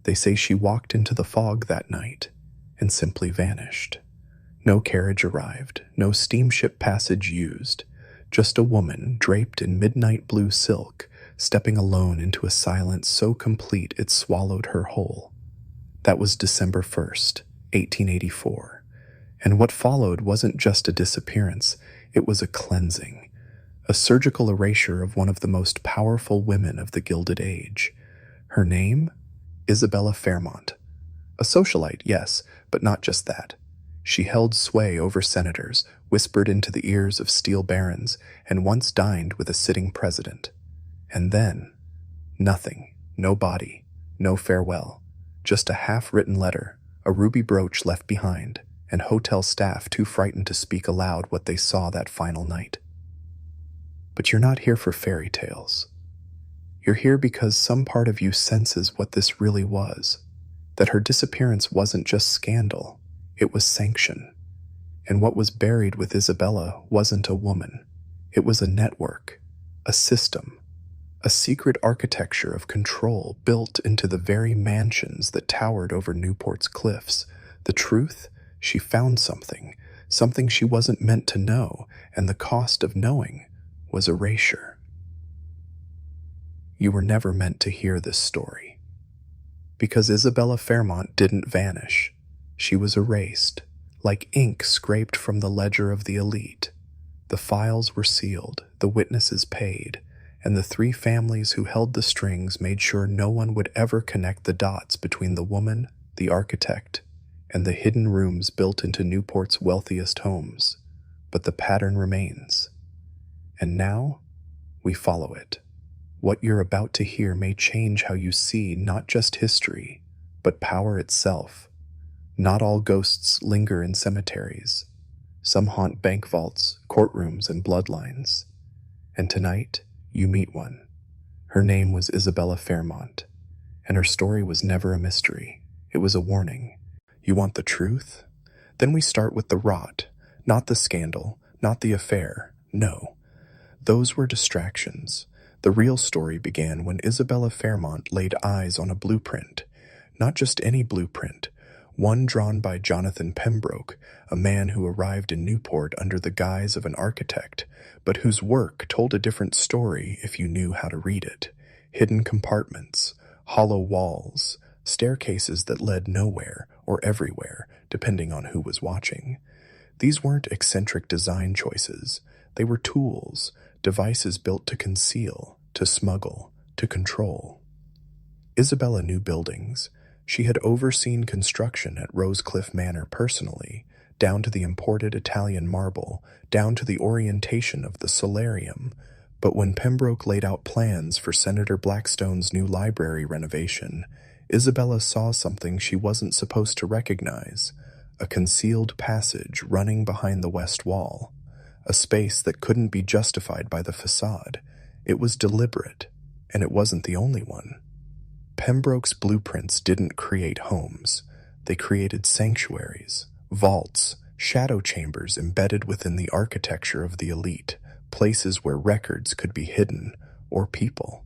They say she walked into the fog that night and simply vanished. No carriage arrived, no steamship passage used, just a woman draped in midnight blue silk, stepping alone into a silence so complete it swallowed her whole. That was December 1st, 1884. And what followed wasn't just a disappearance, it was a cleansing, a surgical erasure of one of the most powerful women of the Gilded Age. Her name? Isabella Fairmont. A socialite, yes, but not just that. She held sway over senators, whispered into the ears of steel barons, and once dined with a sitting president. And then, nothing, no body, no farewell, just a half-written letter, a ruby brooch left behind, and hotel staff too frightened to speak aloud what they saw that final night. But you're not here for fairy tales. You're here because some part of you senses what this really was, that her disappearance wasn't just scandal, it was sanction. And what was buried with Isabella wasn't a woman. It was a network, a system, a secret architecture of control built into the very mansions that towered over Newport's cliffs. The truth? She found something she wasn't meant to know, and the cost of knowing was erasure. You were never meant to hear this story. Because Isabella Fairmont didn't vanish. She was erased, like ink scraped from the ledger of the elite. The files were sealed, the witnesses paid, and the three families who held the strings made sure no one would ever connect the dots between the woman, the architect, and the hidden rooms built into Newport's wealthiest homes. But the pattern remains. And now, we follow it. What you're about to hear may change how you see not just history, but power itself. Not all ghosts linger in cemeteries. Some haunt bank vaults, courtrooms, and bloodlines. And tonight, you meet one. Her name was Isabella Fairmont, and her story was never a mystery. It was a warning. You want the truth? Then we start with the rot, not the scandal, not the affair. No. Those were distractions. The real story began when Isabella Fairmont laid eyes on a blueprint. Not just any blueprint, one drawn by Jonathan Pembroke, a man who arrived in Newport under the guise of an architect, but whose work told a different story if you knew how to read it. Hidden compartments, hollow walls, staircases that led nowhere or everywhere, depending on who was watching. These weren't eccentric design choices. They were tools, devices built to conceal, to smuggle, to control. Isabella knew buildings. She had overseen construction at Rosecliff Manor personally, down to the imported Italian marble, down to the orientation of the solarium. But when Pembroke laid out plans for Senator Blackstone's new library renovation, Isabella saw something she wasn't supposed to recognize, a concealed passage running behind the west wall, a space that couldn't be justified by the facade. It was deliberate, and it wasn't the only one. Pembroke's blueprints didn't create homes. They created sanctuaries, vaults, shadow chambers embedded within the architecture of the elite, places where records could be hidden, or people.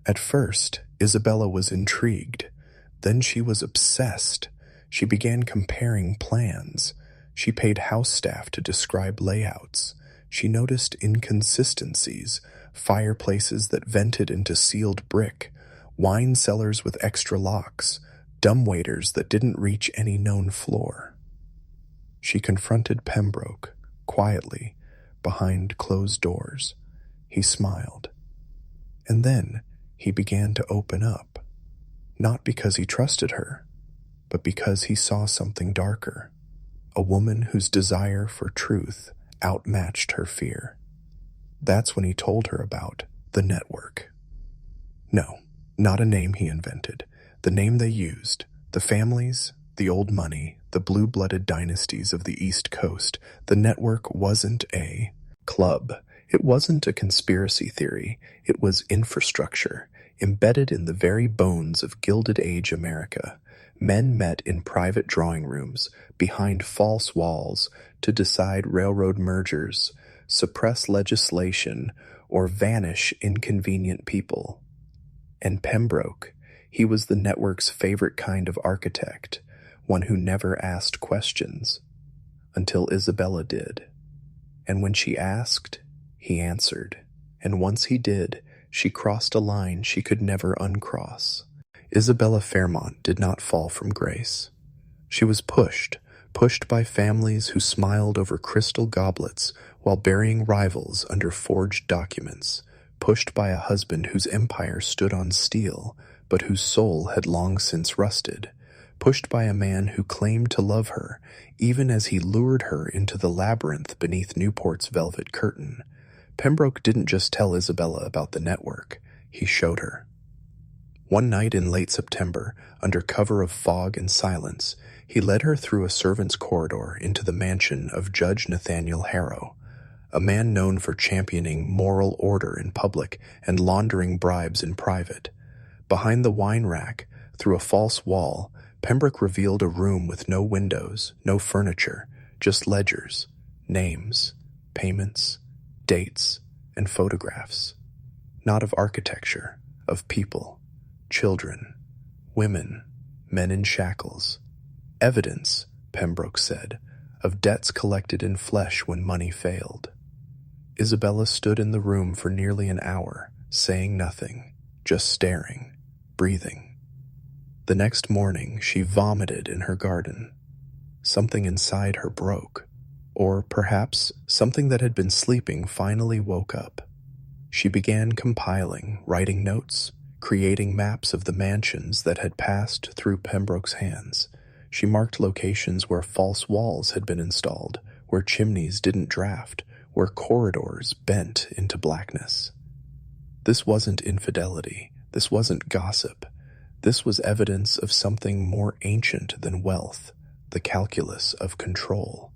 At first, Isabella was intrigued. Then she was obsessed. She began comparing plans. She paid house staff to describe layouts. She noticed inconsistencies, fireplaces that vented into sealed brick, wine cellars with extra locks, dumbwaiters that didn't reach any known floor. She confronted Pembroke, quietly, behind closed doors. He smiled. And then he began to open up, not because he trusted her, but because he saw something darker, a woman whose desire for truth outmatched her fear. That's when he told her about the network. No, not a name he invented, the name they used, the families, the old money, the blue-blooded dynasties of the East Coast. The network wasn't a club. It wasn't a conspiracy theory. It was infrastructure, embedded in the very bones of Gilded Age America. Men met in private drawing rooms, behind false walls, to decide railroad mergers, suppress legislation, or vanish inconvenient people. And Pembroke, He was the network's favorite kind of architect, one who never asked questions, until Isabella did. And when she asked, he answered. And once he did, she crossed a line she could never uncross. Isabella Fairmont did not fall from grace. She was pushed by families who smiled over crystal goblets while burying rivals under forged documents, pushed by a husband whose empire stood on steel, but whose soul had long since rusted, pushed by a man who claimed to love her, even as he lured her into the labyrinth beneath Newport's velvet curtain. Pembroke didn't just tell Isabella about the network, he showed her. One night in late September, under cover of fog and silence, he led her through a servant's corridor into the mansion of Judge Nathaniel Harrow, a man known for championing moral order in public and laundering bribes in private. Behind the wine rack, through a false wall, Pembroke revealed a room with no windows, no furniture, just ledgers, names, payments, dates, and photographs. Not of architecture, of people, children, women, men in shackles. Evidence, Pembroke said, of debts collected in flesh when money failed. Isabella stood in the room for nearly an hour, saying nothing, just staring, breathing. The next morning, she vomited in her garden. Something inside her broke, or perhaps something that had been sleeping finally woke up. She began compiling, writing notes, creating maps of the mansions that had passed through Pembroke's hands. She marked locations where false walls had been installed, where chimneys didn't draft, where corridors bent into blackness. This wasn't infidelity. This wasn't gossip. This was evidence of something more ancient than wealth, the calculus of control.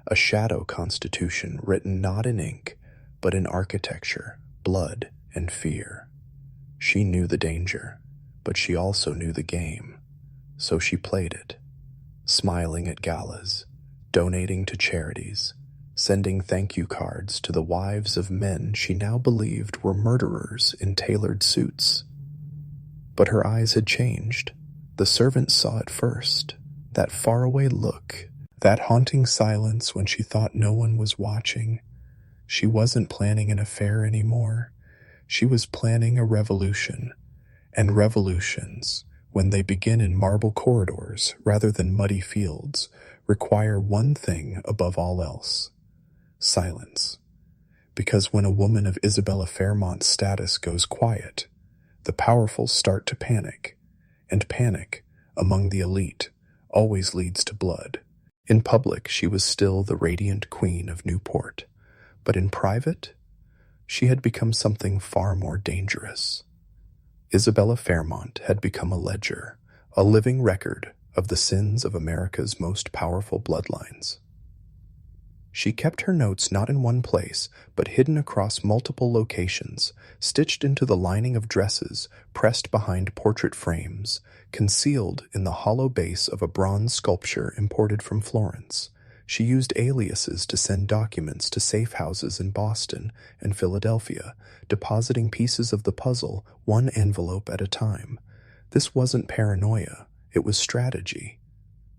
A shadow constitution written not in ink, but in architecture, blood, and fear. She knew the danger, but she also knew the game. So she played it, smiling at galas, donating to charities, sending thank you cards to the wives of men she now believed were murderers in tailored suits. But her eyes had changed. The servant saw it first, that faraway look, that haunting silence when she thought no one was watching. She wasn't planning an affair anymore. She was planning a revolution, and revolutions, when they begin in marble corridors rather than muddy fields, require one thing above all else: silence. Because when a woman of Isabella Fairmont's status goes quiet, the powerful start to panic, and panic, among the elite, always leads to blood. In public, she was still the radiant queen of Newport, but in private, she had become something far more dangerous. Isabella Fairmont had become a ledger, a living record of the sins of America's most powerful bloodlines. She kept her notes not in one place, but hidden across multiple locations, stitched into the lining of dresses, pressed behind portrait frames, concealed in the hollow base of a bronze sculpture imported from Florence. She used aliases to send documents to safe houses in Boston and Philadelphia, depositing pieces of the puzzle one envelope at a time. This wasn't paranoia, it was strategy.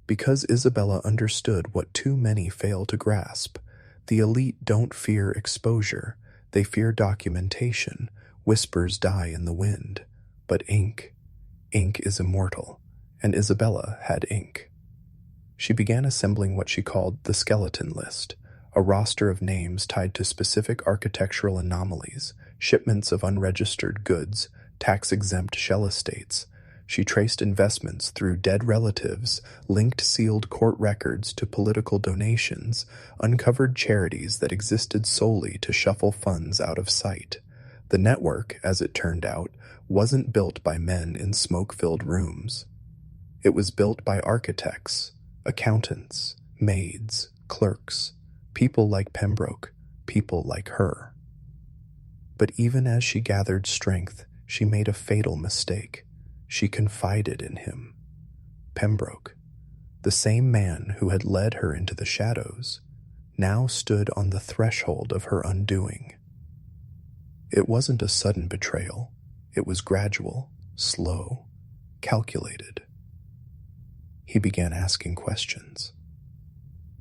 Because Isabella understood what too many fail to grasp, the elite don't fear exposure, they fear documentation. Whispers die in the wind. But ink is immortal, and Isabella had ink. She began assembling what she called the skeleton list, a roster of names tied to specific architectural anomalies, shipments of unregistered goods, tax-exempt shell estates. She traced investments through dead relatives, linked sealed court records to political donations, uncovered charities that existed solely to shuffle funds out of sight. The network, as it turned out, wasn't built by men in smoke-filled rooms. It was built by architects, accountants, maids, clerks, people like Pembroke, people like her. But even as she gathered strength, she made a fatal mistake. She confided in him. Pembroke, the same man who had led her into the shadows, now stood on the threshold of her undoing. It wasn't a sudden betrayal. It was gradual, slow, calculated. He began asking questions.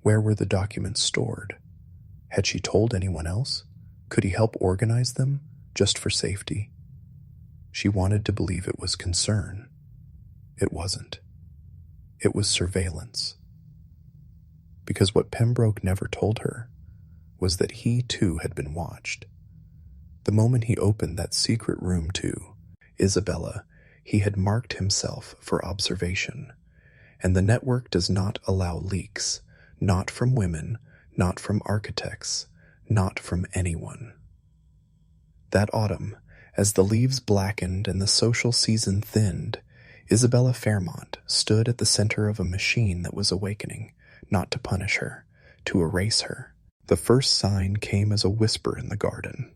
Where were the documents stored? Had she told anyone else? Could he help organize them, just for safety? She wanted to believe it was concern. It wasn't. It was surveillance. Because what Pembroke never told her was that he too had been watched. The moment he opened that secret room to Isabella, he had marked himself for observation. And the network does not allow leaks, not from women, not from architects, not from anyone. That autumn, as the leaves blackened and the social season thinned, Isabella Fairmont stood at the center of a machine that was awakening, not to punish her, to erase her. The first sign came as a whisper in the garden.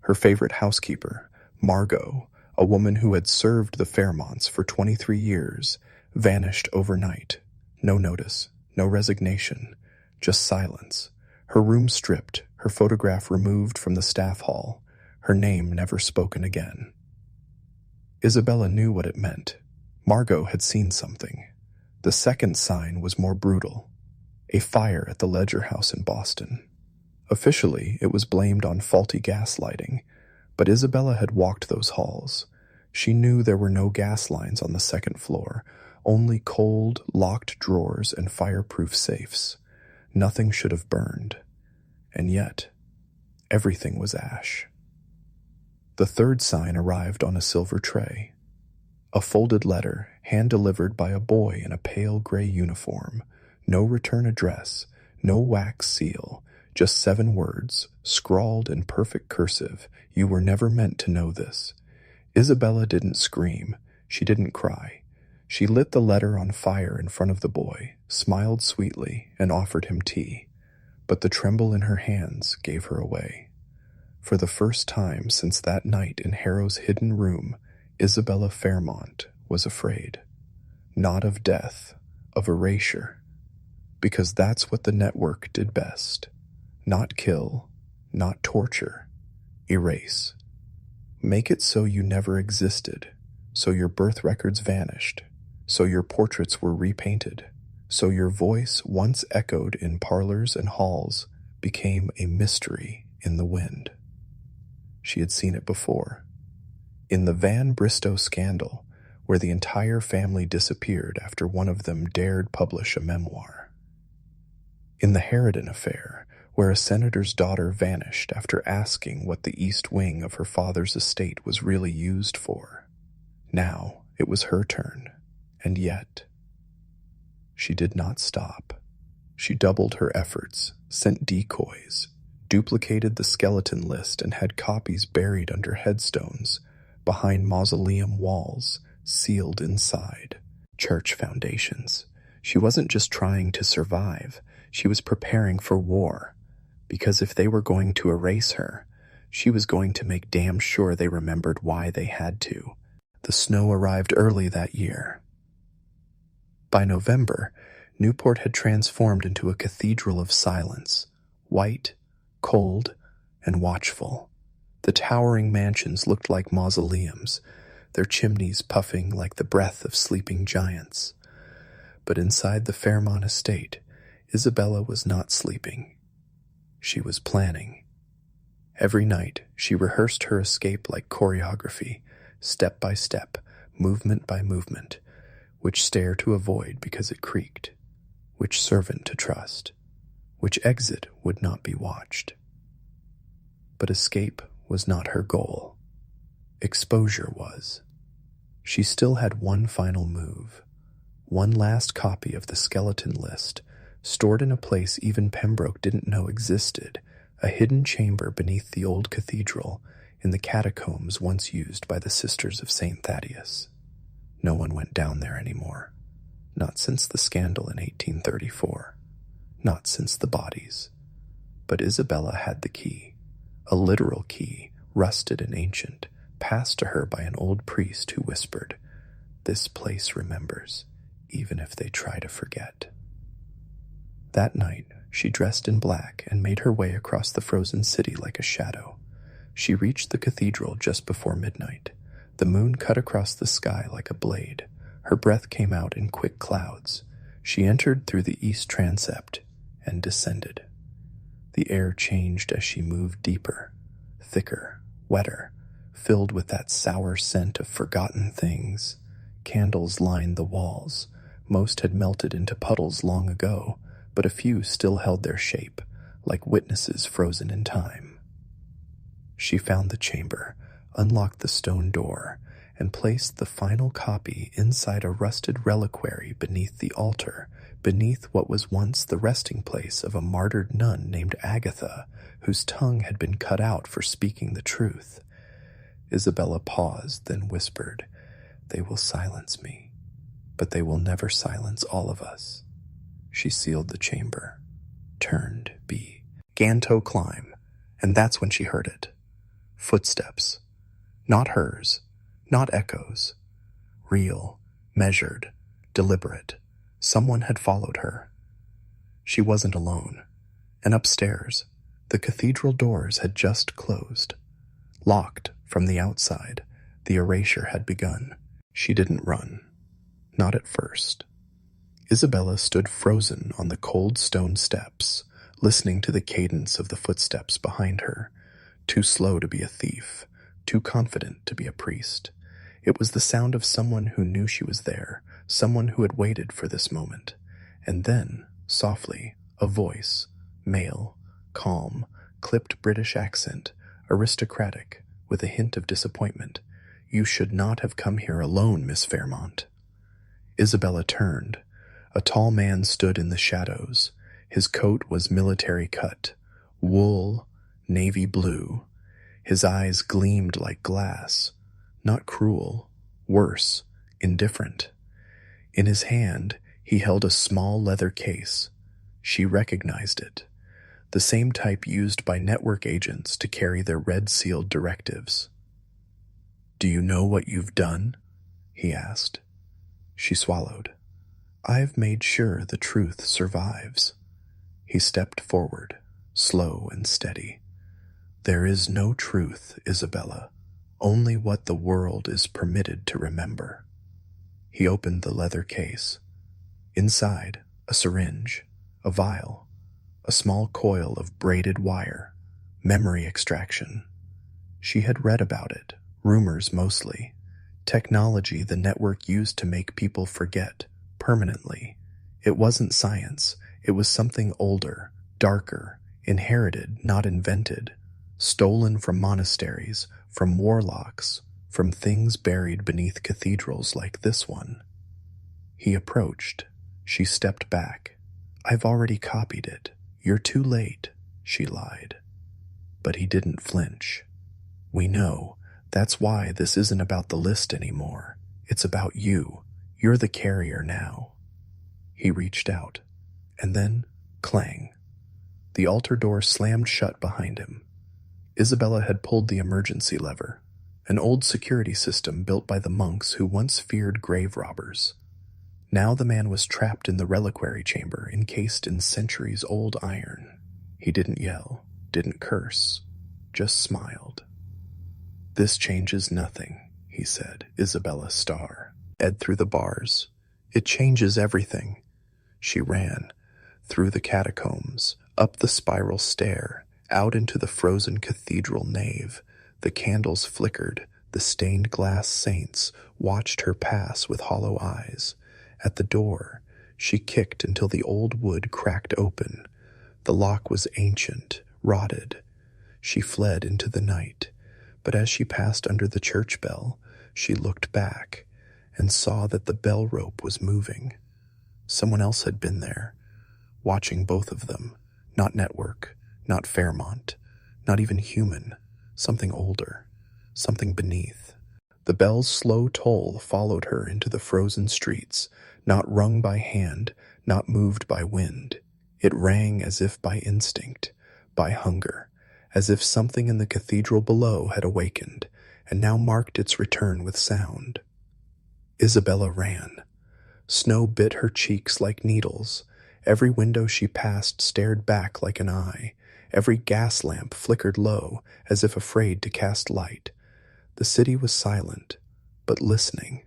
Her favorite housekeeper, Margot, a woman who had served the Fairmonts for 23 years, vanished overnight. No notice, no resignation, just silence. Her room stripped, her photograph removed from the staff hall, her name never spoken again. Isabella knew what it meant. Margot had seen something. The second sign was more brutal. A fire at the Ledger House in Boston. Officially, it was blamed on faulty gas lighting, but Isabella had walked those halls. She knew there were no gas lines on the second floor, only cold, locked drawers and fireproof safes. Nothing should have burned. And yet, everything was ash. The third sign arrived on a silver tray. A folded letter, hand-delivered by a boy in a pale gray uniform. No return address, no wax seal, just 7 words, scrawled in perfect cursive. You were never meant to know this. Isabella didn't scream. She didn't cry. She lit the letter on fire in front of the boy, smiled sweetly, and offered him tea. But the tremble in her hands gave her away. For the first time since that night in Harrow's hidden room, Isabella Fairmont was afraid. Not of death, of erasure. Because that's what the network did best. Not kill, not torture, erase. Make it so you never existed, so your birth records vanished, so your portraits were repainted, so your voice, once echoed in parlors and halls, became a mystery in the wind. She had seen it before. In the Van Bristow scandal, where the entire family disappeared after one of them dared publish a memoir. In the Harridan affair, where a senator's daughter vanished after asking what the east wing of her father's estate was really used for. Now it was her turn, and yet she did not stop. She doubled her efforts, sent decoys, duplicated the skeleton list, and had copies buried under headstones, behind mausoleum walls, sealed inside church foundations. She wasn't just trying to survive, she was preparing for war, because if they were going to erase her, she was going to make damn sure they remembered why they had to. The snow arrived early that year. By November, Newport had transformed into a cathedral of silence, white, cold, and watchful. The towering mansions looked like mausoleums, their chimneys puffing like the breath of sleeping giants. But inside the Fairmont estate, Isabella was not sleeping. She was planning. Every night, she rehearsed her escape like choreography, step by step, movement by movement, which stair to avoid because it creaked, which servant to trust, which exit would not be watched. But escape was not her goal. Exposure was. She still had one final move, one last copy of the skeleton list, stored in a place even Pembroke didn't know existed, a hidden chamber beneath the old cathedral in the catacombs once used by the Sisters of St. Thaddeus. No one went down there anymore, not since the scandal in 1834, not since the bodies. But Isabella had the key, a literal key, rusted and ancient, passed to her by an old priest who whispered, "This place remembers, even if they try to forget." That night, she dressed in black and made her way across the frozen city like a shadow. She reached the cathedral just before midnight. The moon cut across the sky like a blade. Her breath came out in quick clouds. She entered through the east transept and descended. The air changed as she moved deeper, thicker, wetter, filled with that sour scent of forgotten things. Candles lined the walls. Most had melted into puddles long ago, but a few still held their shape, like witnesses frozen in time. She found the chamber, unlocked the stone door, and placed the final copy inside a rusted reliquary beneath the altar, beneath what was once the resting place of a martyred nun named Agatha, whose tongue had been cut out for speaking the truth. Isabella paused, then whispered, "They will silence me, but they will never silence all of us." She sealed the chamber, turned, began to climb, and that's when she heard it. Footsteps. Not hers, not echoes. Real, measured, deliberate. Someone had followed her. She wasn't alone. And upstairs, the cathedral doors had just closed. Locked from the outside, the erasure had begun. She didn't run. Not at first. Isabella stood frozen on the cold stone steps, listening to the cadence of the footsteps behind her. Too slow to be a thief, too confident to be a priest. It was the sound of someone who knew she was there, someone who had waited for this moment. And then, softly, a voice, male, calm, clipped British accent, aristocratic, with a hint of disappointment. "You should not have come here alone, Miss Fairmont." Isabella turned. A tall man stood in the shadows. His coat was military cut, wool, navy blue. His eyes gleamed like glass, not cruel, worse, indifferent. In his hand, he held a small leather case. She recognized it, the same type used by network agents to carry their red-sealed directives. "Do you know what you've done?" he asked. She swallowed. "I've made sure the truth survives." He stepped forward, slow and steady. "There is no truth, Isabella, only what the world is permitted to remember." He opened the leather case. Inside, a syringe, a vial, a small coil of braided wire, memory extraction. She had read about it, rumors mostly. Technology the network used to make people forget, permanently. It wasn't science, it was something older, darker, inherited, not invented. Stolen from monasteries, from warlocks, from things buried beneath cathedrals like this one. He approached. She stepped back. "I've already copied it. You're too late," she lied. But he didn't flinch. "We know. That's why this isn't about the list anymore. It's about you. You're the carrier now." He reached out. And then, clang. The altar door slammed shut behind him. Isabella had pulled the emergency lever, an old security system built by the monks who once feared grave robbers. Now the man was trapped in the reliquary chamber, encased in centuries-old iron. He didn't yell, didn't curse, just smiled. "This changes nothing," he said, Isabella Starr. "Ed through the bars. It changes everything." She ran, through the catacombs, up the spiral stair, out into the frozen cathedral nave. The candles flickered. The stained glass saints watched her pass with hollow eyes. At the door, she kicked until the old wood cracked open. The lock was ancient, rotted. She fled into the night, but as she passed under the church bell, she looked back and saw that the bell rope was moving. Someone else had been there, watching both of them. Not network, not Fairmont, not even human. Something older, something beneath. The bell's slow toll followed her into the frozen streets, not rung by hand, not moved by wind. It rang as if by instinct, by hunger, as if something in the cathedral below had awakened, and now marked its return with sound. Isabella ran. Snow bit her cheeks like needles. Every window she passed stared back like an eye. Every gas lamp flickered low, as if afraid to cast light. The city was silent, but listening.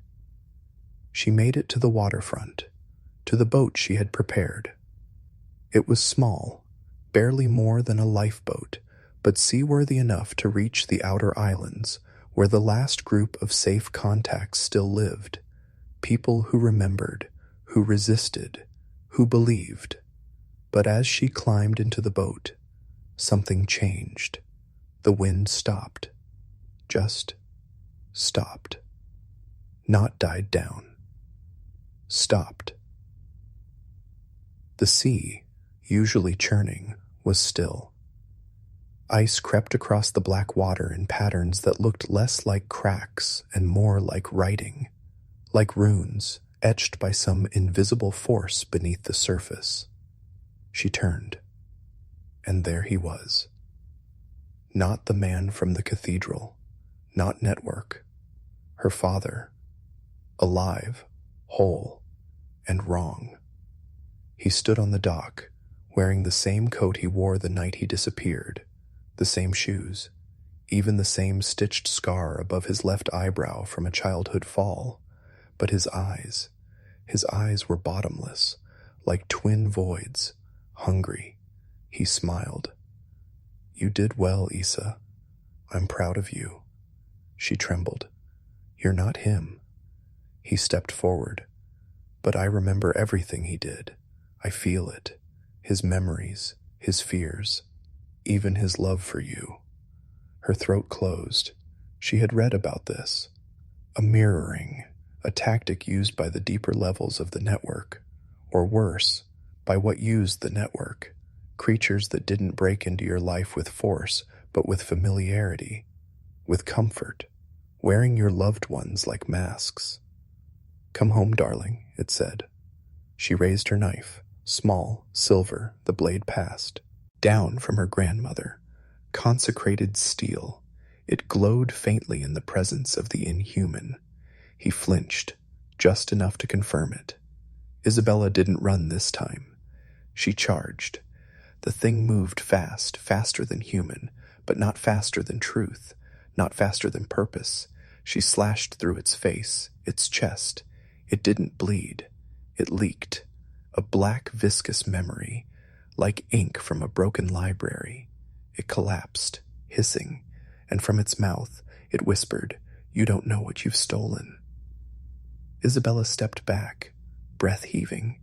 She made it to the waterfront, to the boat she had prepared. It was small, barely more than a lifeboat, but seaworthy enough to reach the outer islands, where the last group of safe contacts still lived. People who remembered, who resisted, who believed. But as she climbed into the boat, something changed. The wind stopped. Just stopped. Not died down. Stopped. The sea, usually churning, was still. Ice crept across the black water in patterns that looked less like cracks and more like writing, like runes etched by some invisible force beneath the surface. She turned, and there he was. Not the man from the cathedral, not Network. Her father, alive, whole, and wrong. He stood on the dock, wearing the same coat he wore the night he disappeared, the same shoes, even the same stitched scar above his left eyebrow from a childhood fall. But his eyes were bottomless, like twin voids, hungry. He smiled. "You did well, Isa. I'm proud of you." She trembled. "You're not him." He stepped forward. "But I remember everything he did. I feel it. His memories, his fears, even his love for you." Her throat closed. She had read about this. A mirroring, a tactic used by the deeper levels of the network, or worse, by what used the network, creatures that didn't break into your life with force, but with familiarity, with comfort, wearing your loved ones like masks. "Come home, darling," it said. She raised her knife, small, silver, the blade passed, down from her grandmother, consecrated steel. It glowed faintly in the presence of the inhuman. He flinched, just enough to confirm it. Isabella didn't run this time. She charged. The thing moved fast, faster than human, but not faster than truth, not faster than purpose. She slashed through its face, its chest. It didn't bleed. It leaked. A black, viscous memory, like ink from a broken library. It collapsed, hissing, and from its mouth, it whispered, "You don't know what you've stolen." Isabella stepped back, breath heaving,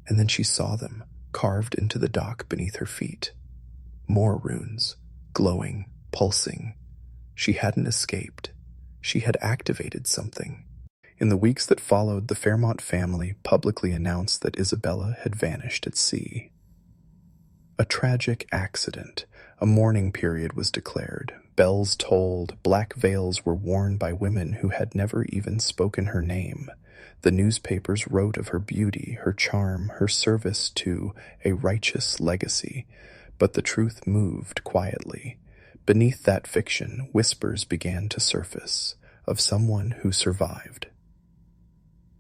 and then she saw them, carved into the dock beneath her feet. More runes, glowing, pulsing. She hadn't escaped. She had activated something. In the weeks that followed, the Fairmont family publicly announced that Isabella had vanished at sea. A tragic accident. A mourning period was declared. Bells tolled. Black veils were worn by women who had never even spoken her name. The newspapers wrote of her beauty, her charm, her service to a righteous legacy. But the truth moved quietly. Beneath that fiction, whispers began to surface of someone who survived.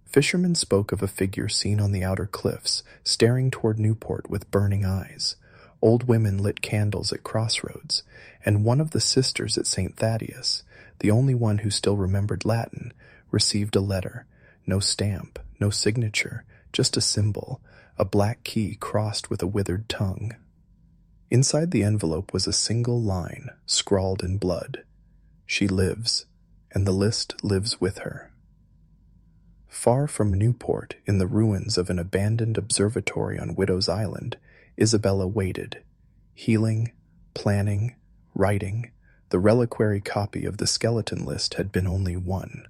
Fishermen spoke of a figure seen on the outer cliffs, staring toward Newport with burning eyes. Old women lit candles at crossroads, and one of the sisters at St. Thaddeus, the only one who still remembered Latin, received a letter. No stamp, no signature, just a symbol, a black key crossed with a withered tongue. Inside the envelope was a single line, scrawled in blood. "She lives, and the list lives with her." Far from Newport, in the ruins of an abandoned observatory on Widow's Island, Isabella waited, healing, planning, writing. The reliquary copy of the skeleton list had been only one.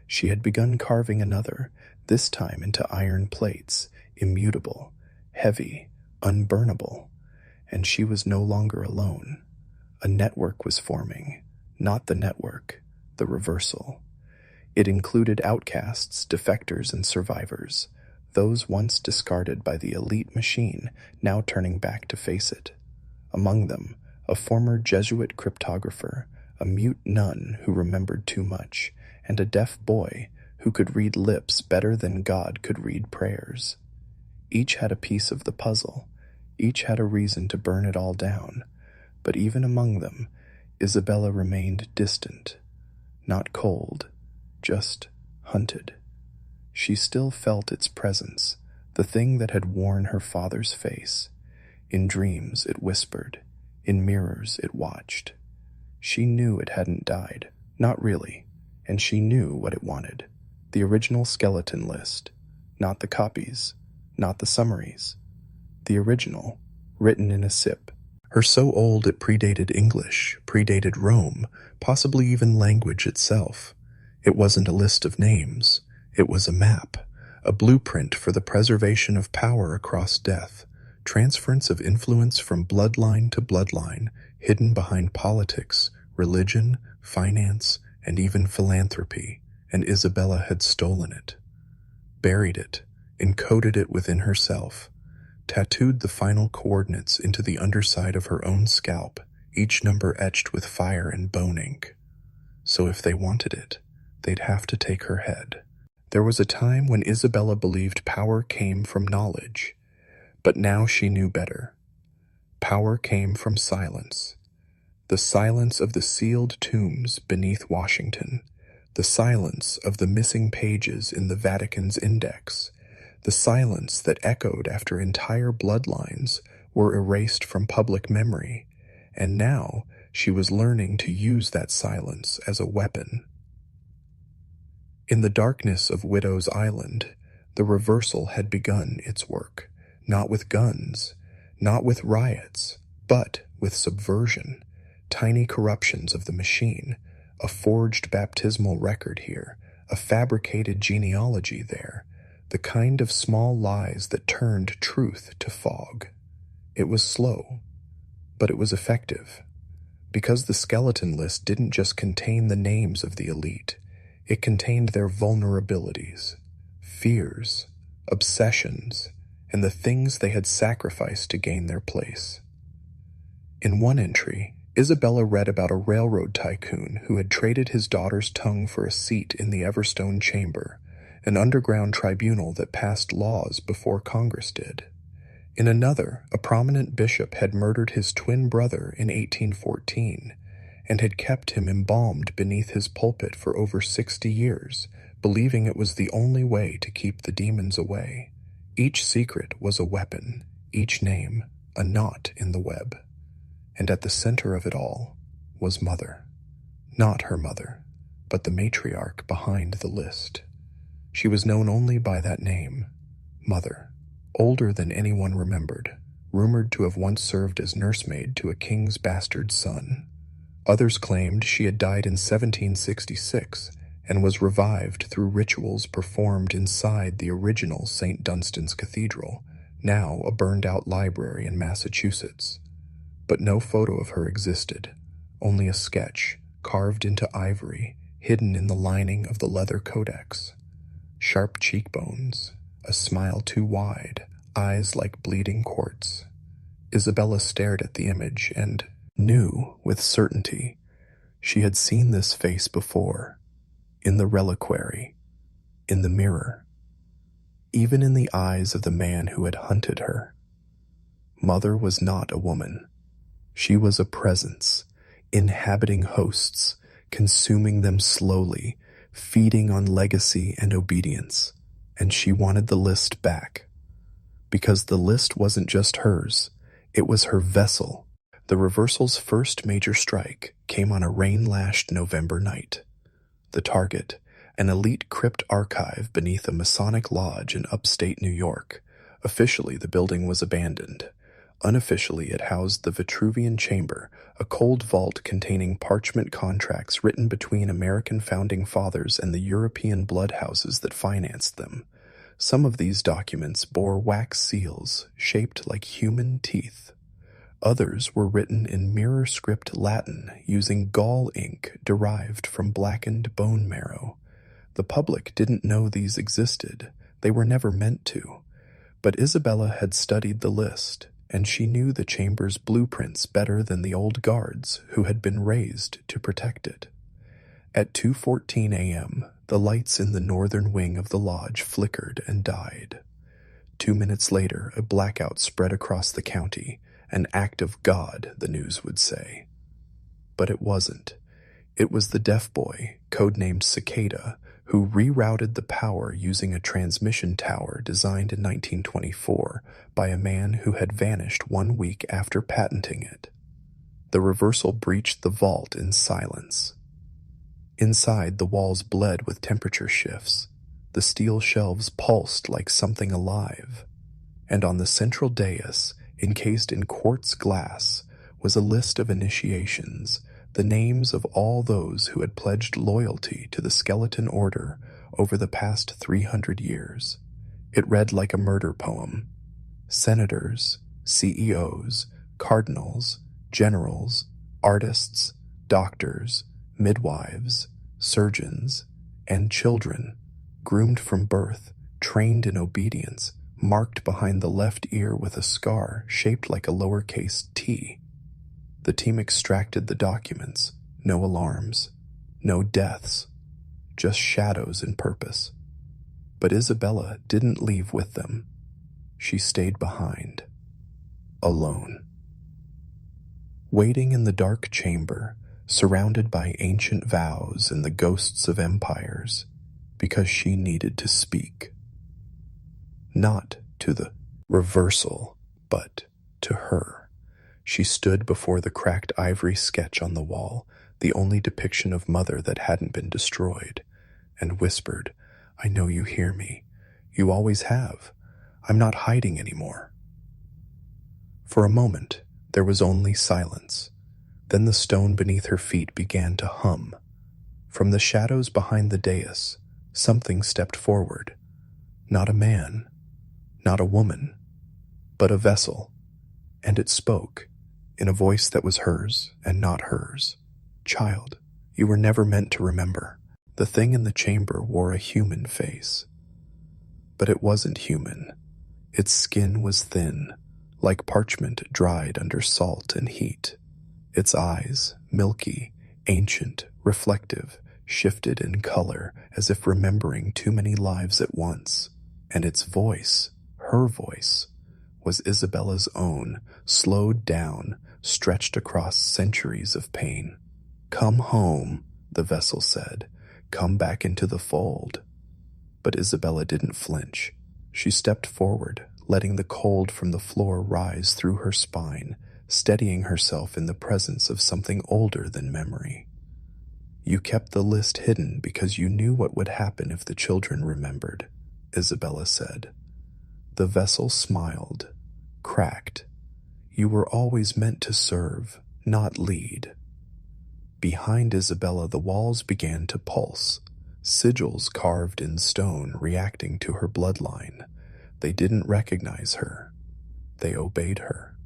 She had begun carving another, this time into iron plates, immutable, heavy, unburnable. And she was no longer alone. A network was forming, not the network, the reversal. It included outcasts, defectors, and survivors, those once discarded by the elite machine, now turning back to face it. Among them, a former Jesuit cryptographer, a mute nun who remembered too much, and a deaf boy who could read lips better than God could read prayers. Each had a piece of the puzzle. Each had a reason to burn it all down. But even among them, Isabella remained distant, not cold, just hunted. She still felt its presence, the thing that had worn her father's face. In dreams it whispered, in mirrors it watched. She knew it hadn't died, not really, and she knew what it wanted. The original skeleton list, not the copies, not the summaries. The original, written in a sip. Her so old it predated English, predated Rome, possibly even language itself. It wasn't a list of names. It was a map, a blueprint for the preservation of power across death, transference of influence from bloodline to bloodline, hidden behind politics, religion, finance, and even philanthropy, and Isabella had stolen it, buried it, encoded it within herself, tattooed the final coordinates into the underside of her own scalp, each number etched with fire and bone ink. So if they wanted it, they'd have to take her head. There was a time when Isabella believed power came from knowledge, but now she knew better. Power came from silence. The silence of the sealed tombs beneath Washington, the silence of the missing pages in the Vatican's index, the silence that echoed after entire bloodlines were erased from public memory, and now she was learning to use that silence as a weapon. In the darkness of Widow's Island, the reversal had begun its work, not with guns, not with riots, but with subversion, tiny corruptions of the machine, a forged baptismal record here, a fabricated genealogy there, the kind of small lies that turned truth to fog. It was slow, but it was effective, because the skeleton list didn't just contain the names of the elite. It contained their vulnerabilities, fears, obsessions, and the things they had sacrificed to gain their place. In one entry, Isabella read about a railroad tycoon who had traded his daughter's tongue for a seat in the Everstone Chamber, an underground tribunal that passed laws before Congress did. In another, a prominent bishop had murdered his twin brother in 1814, and had kept him embalmed beneath his pulpit for over 60 years, believing it was the only way to keep the demons away. Each secret was a weapon, each name a knot in the web. And at the center of it all was Mother. Not her mother, but the matriarch behind the list. She was known only by that name, Mother, older than anyone remembered, rumored to have once served as nursemaid to a king's bastard son. Others claimed she had died in 1766 and was revived through rituals performed inside the original St. Dunstan's Cathedral, now a burned-out library in Massachusetts. But no photo of her existed, only a sketch, carved into ivory, hidden in the lining of the leather codex. Sharp cheekbones, a smile too wide, eyes like bleeding quartz. Isabella stared at the image and knew with certainty she had seen this face before, in the reliquary, in the mirror, even in the eyes of the man who had hunted her. Mother was not a woman. She was a presence, inhabiting hosts, consuming them slowly, feeding on legacy and obedience, and she wanted the list back. Because the list wasn't just hers, it was her vessel. The reversal's first major strike came on a rain-lashed November night. The target, an elite crypt archive beneath a Masonic lodge in upstate New York. Officially, the building was abandoned. Unofficially, it housed the Vitruvian Chamber, a cold vault containing parchment contracts written between American founding fathers and the European bloodhouses that financed them. Some of these documents bore wax seals shaped like human teeth. Others were written in mirror script Latin using gall ink derived from blackened bone marrow. The public didn't know these existed. They were never meant to. But Isabella had studied the list, and she knew the chamber's blueprints better than the old guards who had been raised to protect it. At 2:14 a.m., the lights in the northern wing of the lodge flickered and died. 2 minutes later, a blackout spread across the county, an act of God, the news would say. But it wasn't. It was the deaf boy, codenamed Cicada, who rerouted the power using a transmission tower designed in 1924 by a man who had vanished 1 week after patenting it. The reversal breached the vault in silence. Inside, the walls bled with temperature shifts. The steel shelves pulsed like something alive. And on the central dais, encased in quartz glass, was a list of initiations, the names of all those who had pledged loyalty to the skeleton order over the past 300 years. It read like a murder poem. Senators, CEOs, cardinals, generals, artists, doctors, midwives, surgeons, and children, groomed from birth, trained in obedience, marked behind the left ear with a scar shaped like a lowercase t. The team extracted the documents. No alarms, no deaths, just shadows and purpose. But Isabella didn't leave with them. She stayed behind, alone. Waiting in the dark chamber, surrounded by ancient vows and the ghosts of empires, because she needed to speak. Not to the reversal, but to her. She stood before the cracked ivory sketch on the wall, the only depiction of Mother that hadn't been destroyed, and whispered, "I know you hear me. You always have. I'm not hiding anymore." For a moment, there was only silence. Then the stone beneath her feet began to hum. From the shadows behind the dais, something stepped forward. Not a man, not a woman, but a vessel. And it spoke, in a voice that was hers and not hers. "Child, you were never meant to remember." The thing in the chamber wore a human face. But it wasn't human. Its skin was thin, like parchment dried under salt and heat. Its eyes, milky, ancient, reflective, shifted in color as if remembering too many lives at once. And its voice, her voice, was Isabella's own, slowed down, stretched across centuries of pain. "Come home," the vessel said. "Come back into the fold." But Isabella didn't flinch. She stepped forward, letting the cold from the floor rise through her spine, steadying herself in the presence of something older than memory. "You kept the list hidden because you knew what would happen if the children remembered," Isabella said. The vessel smiled, cracked. "You were always meant to serve, not lead." Behind Isabella, the walls began to pulse, sigils carved in stone reacting to her bloodline. They didn't recognize her. They obeyed her.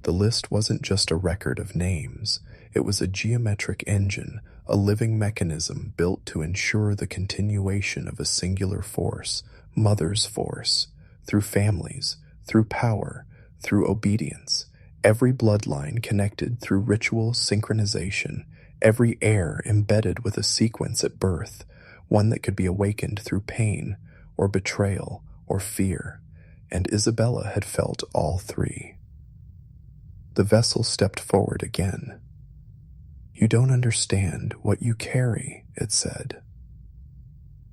The list wasn't just a record of names. It was a geometric engine, a living mechanism built to ensure the continuation of a singular force, Mother's force, through families, through power, through obedience. Every bloodline connected through ritual synchronization, every heir embedded with a sequence at birth, one that could be awakened through pain, or betrayal, or fear, and Isabella had felt all three. The vessel stepped forward again. "You don't understand what you carry," it said.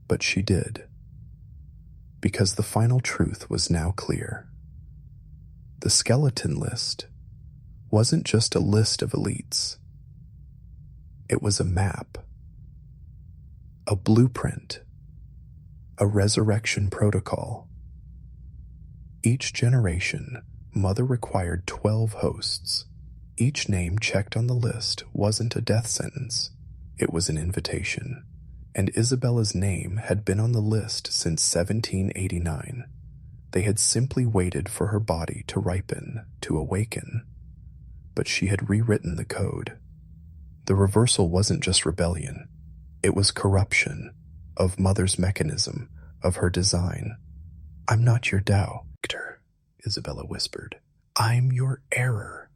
But she did. Because the final truth was now clear. The skeleton list wasn't just a list of elites. It was a map, a blueprint, a resurrection protocol. Each generation, Mother required 12 hosts. Each name checked on the list wasn't a death sentence. It was an invitation. And Isabella's name had been on the list since 1789. They had simply waited for her body to ripen, to awaken. But she had rewritten the code. The reversal wasn't just rebellion. It was corruption of Mother's mechanism, of her design. "I'm not your Tao, Victor," Isabella whispered. "I'm your error."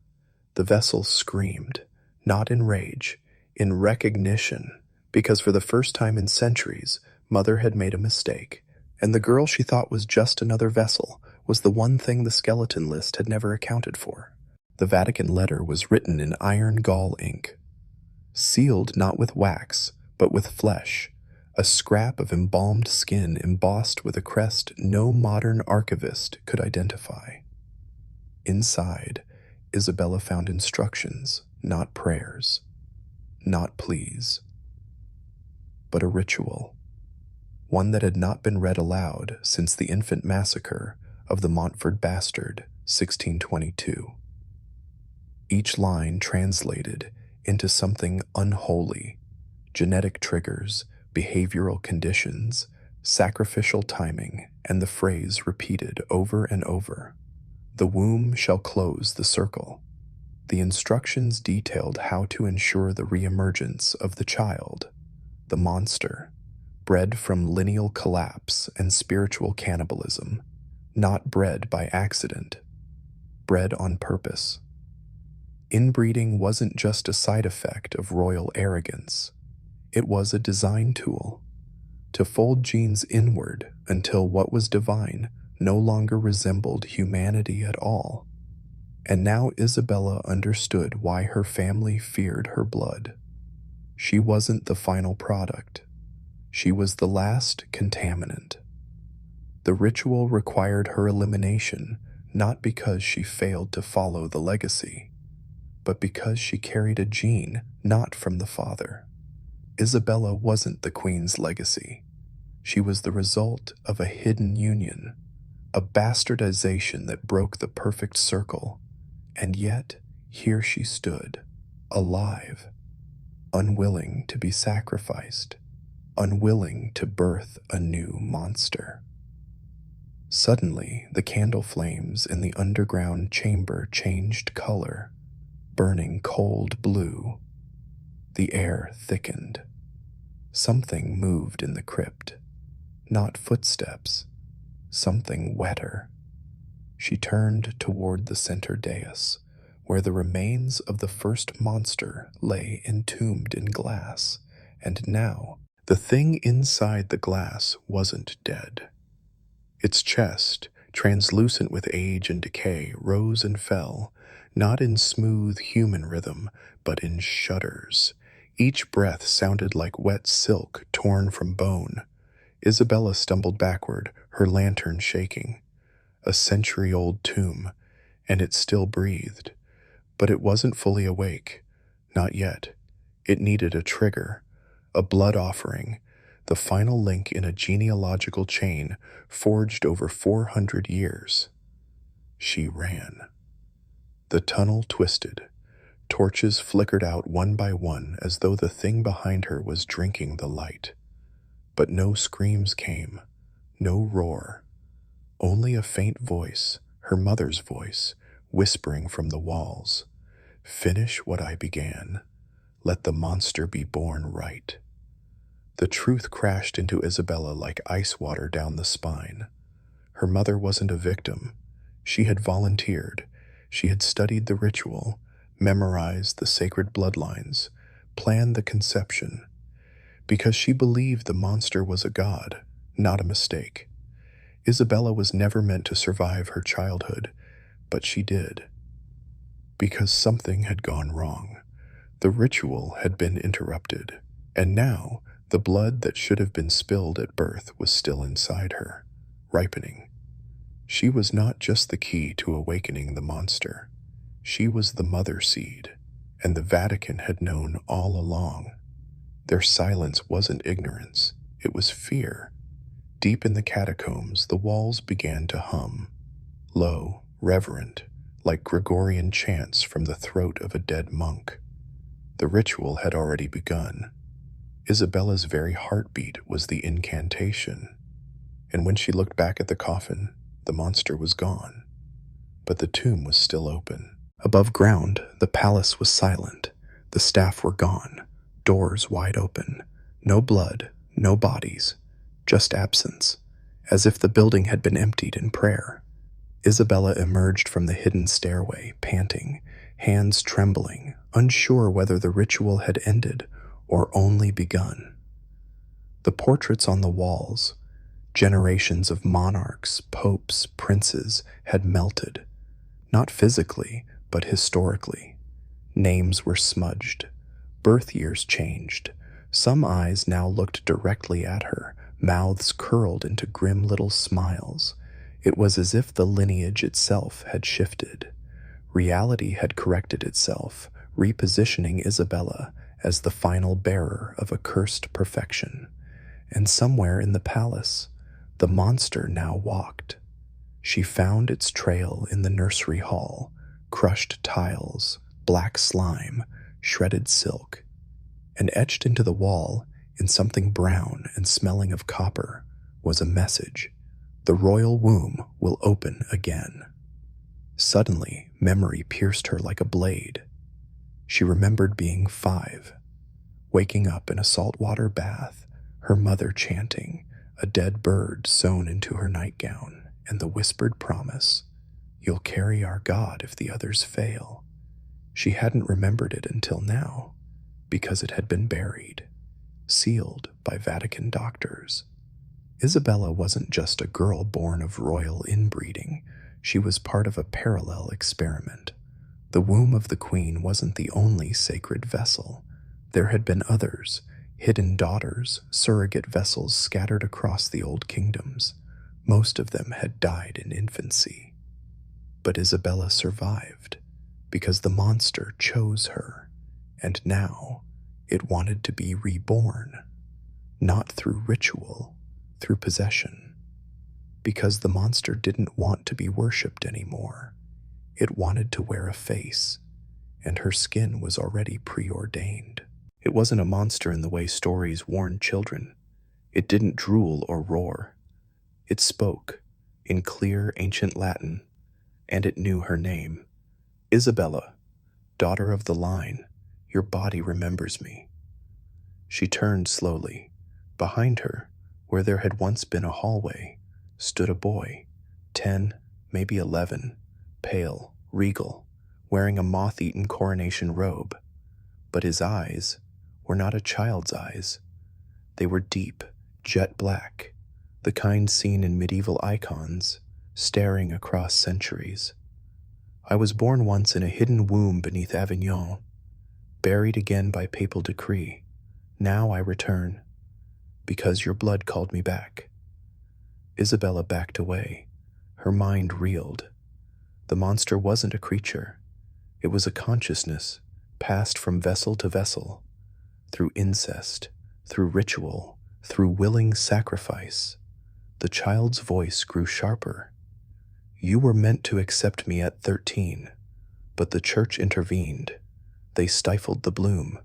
The vessel screamed, not in rage, in recognition, because for the first time in centuries, Mother had made a mistake, and the girl she thought was just another vessel was the one thing the skeleton list had never accounted for. The Vatican letter was written in iron gall ink, sealed not with wax, but with flesh, a scrap of embalmed skin embossed with a crest no modern archivist could identify. Inside, Isabella found instructions, not prayers, not pleas, but a ritual, one that had not been read aloud since the infant massacre of the Montfort Bastard, 1622. Each line translated into something unholy: genetic triggers, behavioral conditions, sacrificial timing, and the phrase repeated over and over: "The womb shall close the circle." The instructions detailed how to ensure the reemergence of the child, the monster, bred from lineal collapse and spiritual cannibalism, not bred by accident, bred on purpose. Inbreeding wasn't just a side effect of royal arrogance. It was a design tool to fold genes inward until what was divine no longer resembled humanity at all. And now Isabella understood why her family feared her blood. She wasn't the final product. She was the last contaminant. The ritual required her elimination, not because she failed to follow the legacy, but because she carried a gene not from the father. Isabella wasn't the queen's legacy. She was the result of a hidden union, a bastardization that broke the perfect circle. And yet, here she stood, alive, unwilling to be sacrificed, unwilling to birth a new monster. Suddenly, the candle flames in the underground chamber changed color, burning cold blue. The air thickened. Something moved in the crypt. Not footsteps, something wetter. She turned toward the center dais, where the remains of the first monster lay entombed in glass, and now the thing inside the glass wasn't dead. Its chest, translucent with age and decay, rose and fell, not in smooth human rhythm, but in shudders. Each breath sounded like wet silk torn from bone. Isabella stumbled backward, her lantern shaking. A century-old tomb, and it still breathed. But it wasn't fully awake. Not yet. It needed a trigger, a blood offering, the final link in a genealogical chain forged over 400 years. She ran. The tunnel twisted. Torches flickered out one by one as though the thing behind her was drinking the light. But no screams came, no roar. Only a faint voice, her mother's voice, whispering from the walls. "Finish what I began. Let the monster be born right." The truth crashed into Isabella like ice water down the spine. Her mother wasn't a victim. She had volunteered. She had studied the ritual, memorized the sacred bloodlines, planned the conception. Because she believed the monster was a god, not a mistake. Isabella was never meant to survive her childhood, but she did. Because something had gone wrong. The ritual had been interrupted, and now the blood that should have been spilled at birth was still inside her, ripening. She was not just the key to awakening the monster. She was the mother seed, and the Vatican had known all along. Their silence wasn't ignorance, it was fear. Deep in the catacombs, the walls began to hum, low, reverent, like Gregorian chants from the throat of a dead monk. The ritual had already begun. Isabella's very heartbeat was the incantation, and when she looked back at the coffin, the monster was gone. But the tomb was still open. Above ground, the palace was silent. The staff were gone, doors wide open. No blood, no bodies, just absence, as if the building had been emptied in prayer. Isabella emerged from the hidden stairway, panting, hands trembling, unsure whether the ritual had ended or only begun. The portraits on the walls, generations of monarchs, popes, princes, had melted, not physically, but historically. Names were smudged, birth years changed, Some eyes now looked directly at her, mouths curled into grim little smiles. It was as if the lineage itself had shifted. Reality had corrected itself, repositioning Isabella as the final bearer of a cursed perfection. And somewhere in the palace, the monster now walked. She found its trail in the nursery hall, crushed tiles, black slime, shredded silk, and etched into the wall in something brown and smelling of copper was a message: the royal womb will open again. Suddenly, memory pierced her like a blade. She remembered being 5, waking up in a saltwater bath, her mother chanting, a dead bird sewn into her nightgown, and the whispered promise, "You'll carry our God if the others fail." She hadn't remembered it until now, because it had been buried, sealed by Vatican doctors. Isabella wasn't just a girl born of royal inbreeding. She was part of a parallel experiment. The womb of the queen wasn't the only sacred vessel. There had been others, hidden daughters, surrogate vessels scattered across the old kingdoms. Most of them had died in infancy. But Isabella survived, because the monster chose her, and now it wanted to be reborn, not through ritual, through possession. Because the monster didn't want to be worshipped anymore. It wanted to wear a face, and her skin was already preordained. It wasn't a monster in the way stories warn children. It didn't drool or roar. It spoke, in clear ancient Latin, and it knew her name. "Isabella, daughter of the line, your body remembers me." She turned slowly. Behind her, where there had once been a hallway, stood a boy, 10, maybe 11, pale, regal, wearing a moth-eaten coronation robe. But his eyes were not a child's eyes. They were deep, jet black, the kind seen in medieval icons, staring across centuries. "I was born once in a hidden womb beneath Avignon, buried again by papal decree. Now I return, because your blood called me back." Isabella backed away. Her mind reeled. The monster wasn't a creature. It was a consciousness, passed from vessel to vessel, through incest, through ritual, through willing sacrifice. The child's voice grew sharper. "You were meant to accept me at 13, but the church intervened. They stifled the bloom."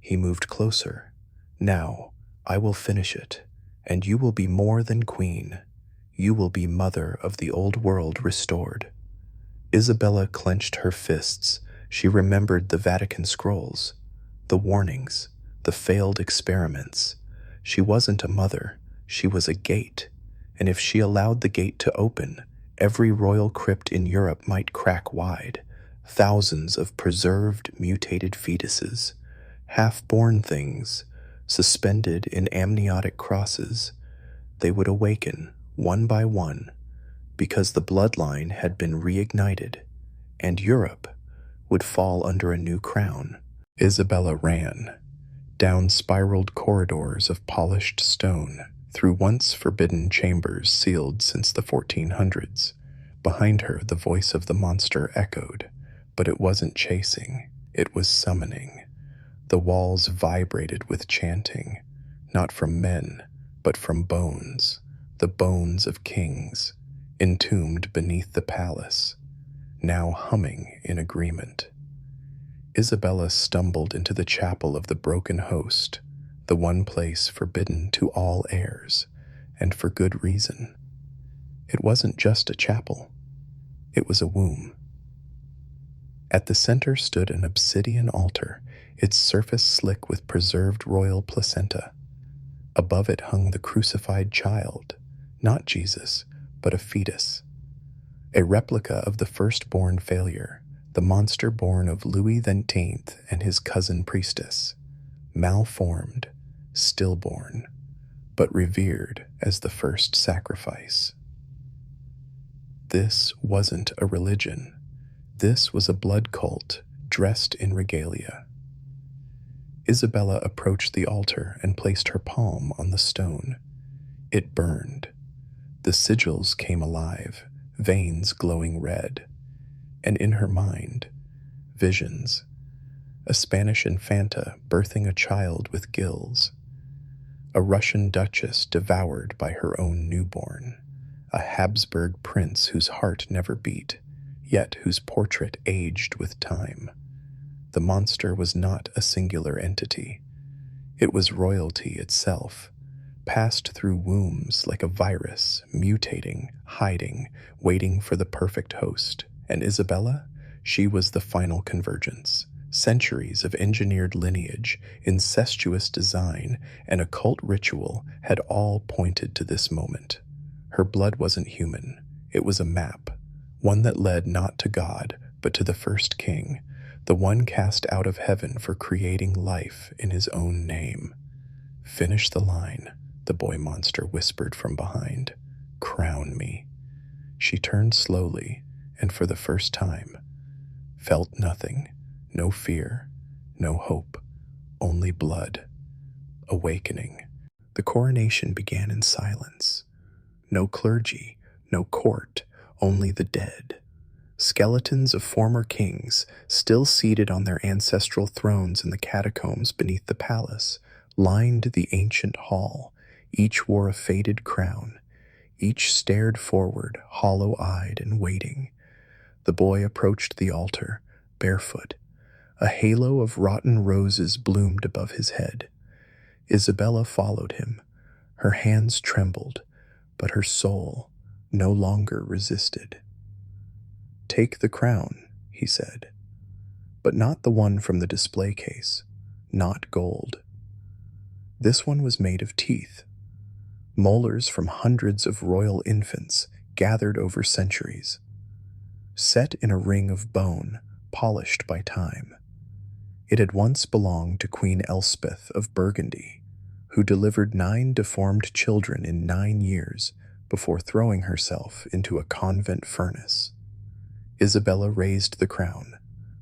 He moved closer. "Now, I will finish it, and you will be more than queen. You will be mother of the old world restored." Isabella clenched her fists. She remembered the Vatican scrolls, the warnings, the failed experiments. She wasn't a mother, she was a gate, and if she allowed the gate to open, every royal crypt in Europe might crack wide. Thousands of preserved, mutated fetuses, half-born things, suspended in amniotic crosses. They would awaken, one by one, because the bloodline had been reignited, and Europe would fall under a new crown. Isabella ran, down spiraled corridors of polished stone, through once forbidden chambers sealed since the 1400s. Behind her, the voice of the monster echoed, but it wasn't chasing, it was summoning. The walls vibrated with chanting, not from men, but from bones, the bones of kings, entombed beneath the palace, now humming in agreement. Isabella stumbled into the chapel of the broken host, the one place forbidden to all heirs, and for good reason. It wasn't just a chapel, it was a womb. At the center stood an obsidian altar, its surface slick with preserved royal placenta. Above it hung the crucified child, not Jesus, but a fetus, a replica of the firstborn failure, the monster born of Louis XIII and his cousin priestess, malformed, stillborn, but revered as the first sacrifice. This wasn't a religion. This was a blood cult dressed in regalia. Isabella approached the altar and placed her palm on the stone. It burned. The sigils came alive, veins glowing red. And in her mind, visions. A Spanish infanta birthing a child with gills. A Russian duchess devoured by her own newborn. A Habsburg prince whose heart never beat, yet whose portrait aged with time. The monster was not a singular entity. It was royalty itself, passed through wombs like a virus, mutating, hiding, waiting for the perfect host. And Isabella? She was the final convergence. Centuries of engineered lineage, incestuous design, and occult ritual had all pointed to this moment. Her blood wasn't human. It was a map, one that led not to God, but to the first king, the one cast out of heaven for creating life in his own name. "Finish the line," the boy monster whispered from behind. "Crown me." She turned slowly, and for the first time, felt nothing. No fear, no hope, only blood. Awakening. The coronation began in silence. No clergy, no court, only the dead. Skeletons of former kings, still seated on their ancestral thrones in the catacombs beneath the palace, lined the ancient hall. Each wore a faded crown. Each stared forward, hollow-eyed and waiting. The boy approached the altar, barefoot. A halo of rotten roses bloomed above his head. Isabella followed him. Her hands trembled, but her soul no longer resisted. "Take the crown," he said, "but not the one from the display case, not gold. This one was made of teeth, molars from hundreds of royal infants gathered over centuries, set in a ring of bone, polished by time. It had once belonged to Queen Elspeth of Burgundy, who delivered 9 deformed children in 9 years before throwing herself into a convent furnace." Isabella raised the crown,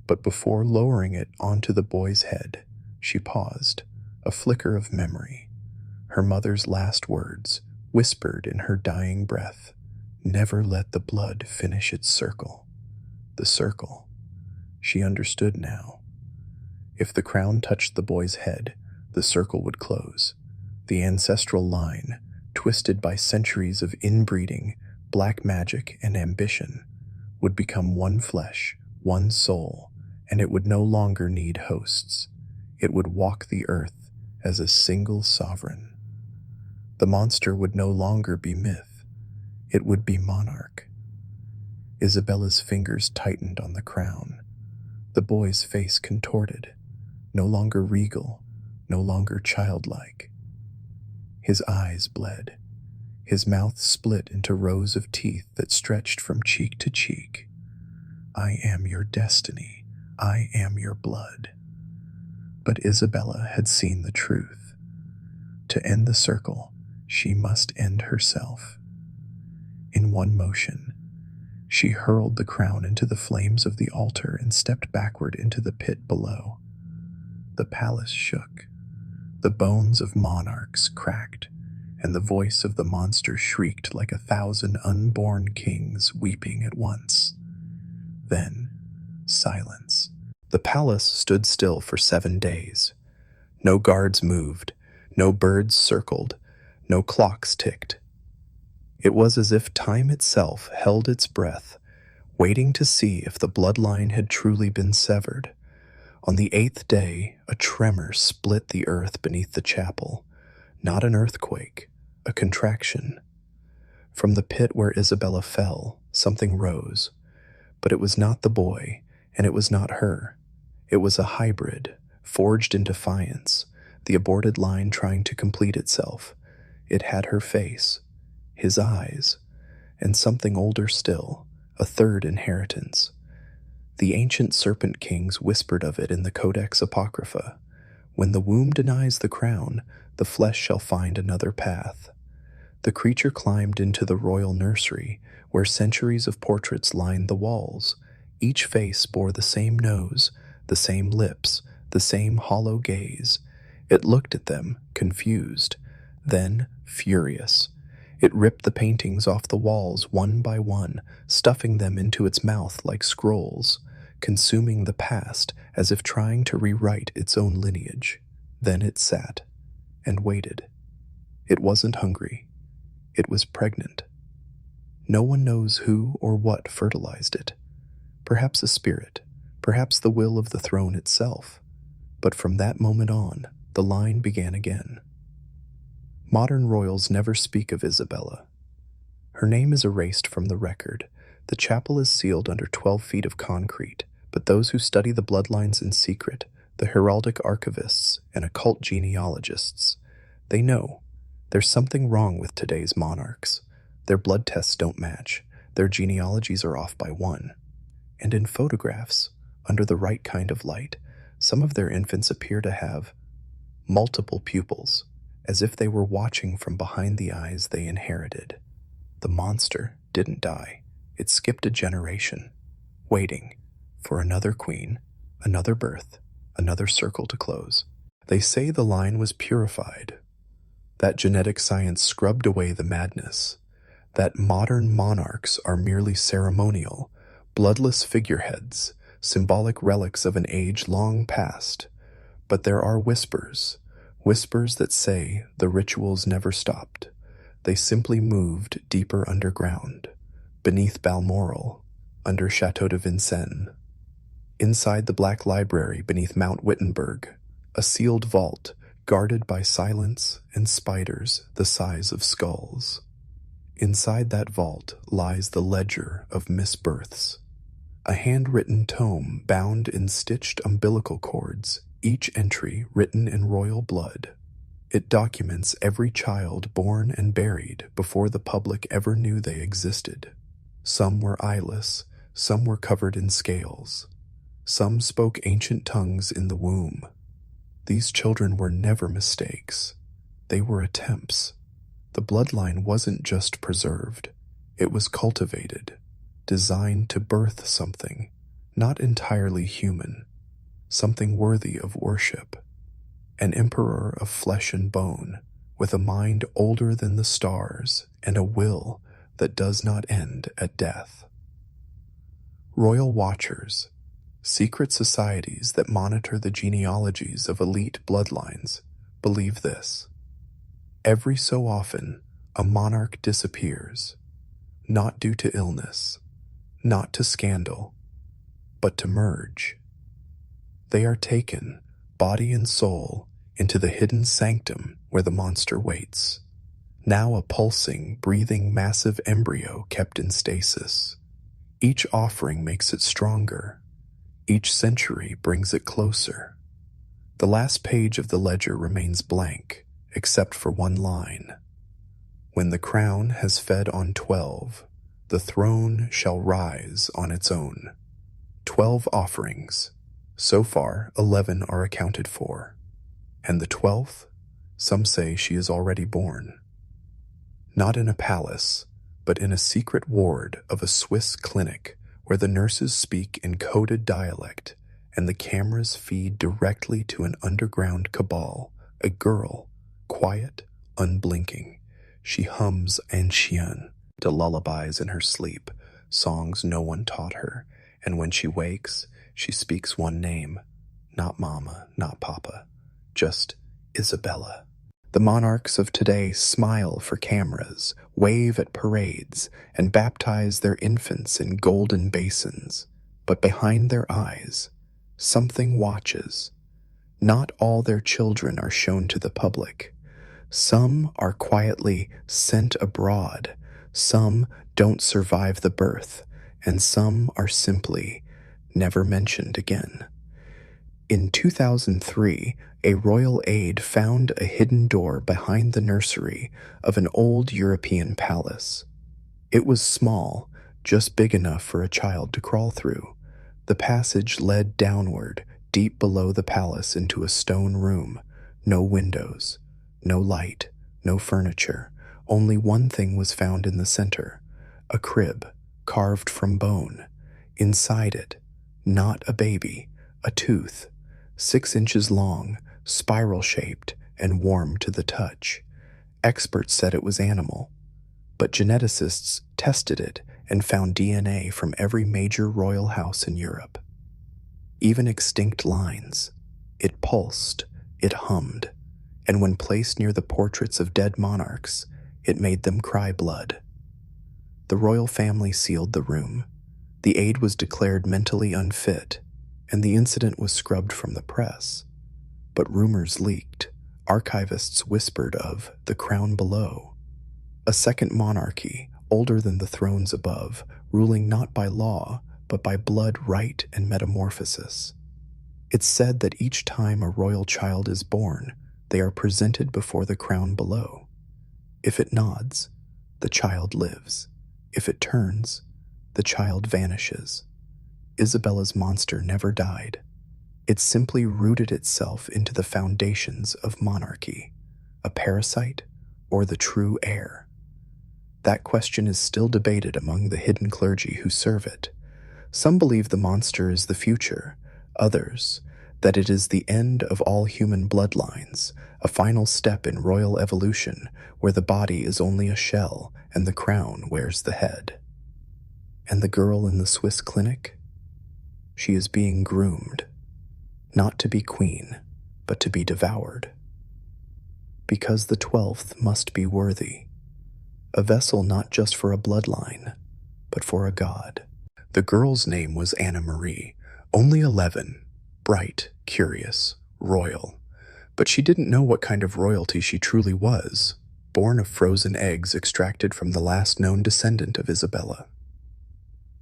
but before lowering it onto the boy's head, she paused, a flicker of memory. Her mother's last words, whispered in her dying breath, "Never let the blood finish its circle." The circle. She understood now. If the crown touched the boy's head, the circle would close. The ancestral line, twisted by centuries of inbreeding, black magic, and ambition, would become one flesh, one soul, and it would no longer need hosts. It would walk the earth as a single sovereign. The monster would no longer be myth. It would be monarch. Isabella's fingers tightened on the crown. The boy's face contorted, no longer regal, no longer childlike. His eyes bled. His mouth split into rows of teeth that stretched from cheek to cheek. "I am your destiny. I am your blood." But Isabella had seen the truth. To end the circle, she must end herself. In one motion, she hurled the crown into the flames of the altar and stepped backward into the pit below. The palace shook. The bones of monarchs cracked, and the voice of the monster shrieked like 1,000 unborn kings weeping at once. Then, silence. The palace stood still for 7 days. No guards moved, no birds circled, no clocks ticked. It was as if time itself held its breath, waiting to see if the bloodline had truly been severed. On the 8th day, a tremor split the earth beneath the chapel. Not an earthquake, a contraction. From the pit where Isabella fell, something rose. But it was not the boy, and it was not her. It was a hybrid, forged in defiance, the aborted line trying to complete itself. It had her face, his eyes, and something older still, a third inheritance. The ancient serpent kings whispered of it in the Codex Apocrypha. When the womb denies the crown, the flesh shall find another path. The creature climbed into the royal nursery, where centuries of portraits lined the walls. Each face bore the same nose, the same lips, the same hollow gaze. It looked at them, confused, then furious. It ripped the paintings off the walls one by one, stuffing them into its mouth like scrolls, consuming the past as if trying to rewrite its own lineage. Then it sat and waited. It wasn't hungry. It was pregnant. No one knows who or what fertilized it. Perhaps a spirit, perhaps the will of the throne itself. But from that moment on, the line began again. Modern royals never speak of Isabella. Her name is erased from the record. The chapel is sealed under 12 feet of concrete, but those who study the bloodlines in secret, the heraldic archivists and occult genealogists, they know there's something wrong with today's monarchs. Their blood tests don't match. Their genealogies are off by one. And in photographs, under the right kind of light, some of their infants appear to have multiple pupils, as if they were watching from behind the eyes they inherited. The monster didn't die. It skipped a generation, waiting for another queen, another birth, another circle to close. They say the line was purified, that genetic science scrubbed away the madness, that modern monarchs are merely ceremonial, bloodless figureheads, symbolic relics of an age long past. But there are whispers that say the rituals never stopped. They simply moved deeper underground, beneath Balmoral, under Chateau de Vincennes, inside the Black Library beneath Mount Wittenberg, a sealed vault guarded by silence and spiders the size of skulls. Inside that vault lies the ledger of misbirths, a handwritten tome bound in stitched umbilical cords, each entry written in royal blood. It documents every child born and buried before the public ever knew they existed. Some were eyeless, some were covered in scales. Some spoke ancient tongues in the womb. These children were never mistakes. They were attempts. The bloodline wasn't just preserved. It was cultivated, designed to birth something, not entirely human, something worthy of worship. An emperor of flesh and bone, with a mind older than the stars and a will that does not end at death. Royal watchers, secret societies that monitor the genealogies of elite bloodlines, believe this. Every so often, a monarch disappears, not due to illness, not to scandal, but to merge. They are taken, body and soul, into the hidden sanctum where the monster waits, now a pulsing, breathing, massive embryo kept in stasis. Each offering makes it stronger. Each century brings it closer. The last page of the ledger remains blank, except for one line. When the crown has fed on 12, the throne shall rise on its own. 12 offerings. So far, 11 are accounted for. And the 12th, some say she is already born. Not in a palace, but in a secret ward of a Swiss clinic where the nurses speak in coded dialect and the cameras feed directly to an underground cabal, a girl, quiet, unblinking. She hums ancien, to lullabies in her sleep, songs no one taught her, and when she wakes, she speaks one name, not Mama, not Papa, just Isabella. The monarchs of today smile for cameras, wave at parades, and baptize their infants in golden basins. But behind their eyes, something watches. Not all their children are shown to the public. Some are quietly sent abroad. Some don't survive the birth, and some are simply never mentioned again. In 2003, a royal aide found a hidden door behind the nursery of an old European palace. It was small, just big enough for a child to crawl through. The passage led downward, deep below the palace into a stone room. No windows, no light, no furniture. Only one thing was found in the center, a crib carved from bone. Inside it, not a baby, a tooth, 6 inches long, spiral-shaped, and warm to the touch. Experts said it was animal, but geneticists tested it and found DNA from every major royal house in Europe. Even extinct lines. It pulsed, it hummed, and when placed near the portraits of dead monarchs, it made them cry blood. The royal family sealed the room. The aide was declared mentally unfit, and the incident was scrubbed from the press. But rumors leaked. Archivists whispered of the crown below, a second monarchy, older than the thrones above, ruling not by law, but by blood, right, and metamorphosis. It's said that each time a royal child is born, they are presented before the crown below. If it nods, the child lives. If it turns, the child vanishes. Isabella's monster never died. It simply rooted itself into the foundations of monarchy, a parasite or the true heir. That question is still debated among the hidden clergy who serve it. Some believe the monster is the future, others that it is the end of all human bloodlines, a final step in royal evolution where the body is only a shell and the crown wears the head. And the girl in the Swiss clinic? She is being groomed, not to be queen, but to be devoured. Because the 12th must be worthy, a vessel not just for a bloodline, but for a god. The girl's name was Anna Marie, only 11, bright, curious, royal. But she didn't know what kind of royalty she truly was, born of frozen eggs extracted from the last known descendant of Isabella.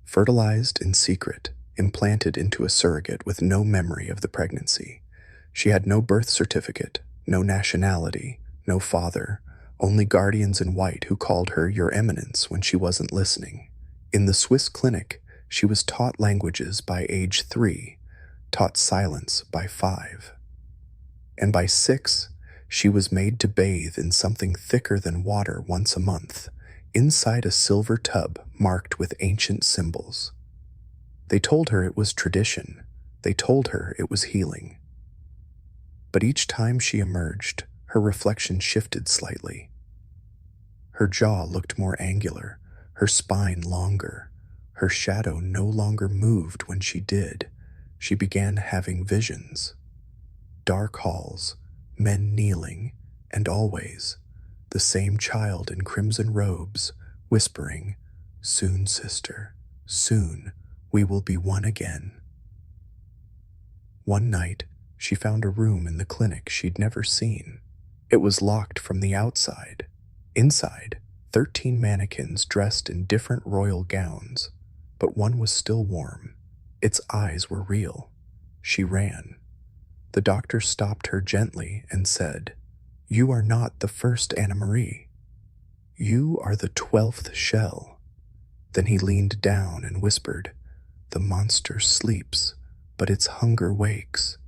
Fertilized in secret, implanted into a surrogate with no memory of the pregnancy. She had no birth certificate, no nationality, no father, only guardians in white who called her Your Eminence when she wasn't listening. In the Swiss clinic, she was taught languages by age 3, taught silence by 5. And by 6, she was made to bathe in something thicker than water once a month, inside a silver tub marked with ancient symbols. They told her it was tradition. They told her it was healing. But each time she emerged, her reflection shifted slightly. Her jaw looked more angular, her spine longer. Her shadow no longer moved when she did. She began having visions. Dark halls, men kneeling, and always the same child in crimson robes, whispering, "Soon, sister, soon we will be one again." One night, she found a room in the clinic she'd never seen. It was locked from the outside. Inside, 13 mannequins dressed in different royal gowns, but one was still warm. Its eyes were real. She ran. The doctor stopped her gently and said, "You are not the first Anna Marie. You are the 12th shell." Then he leaned down and whispered, "The monster sleeps, but its hunger wakes.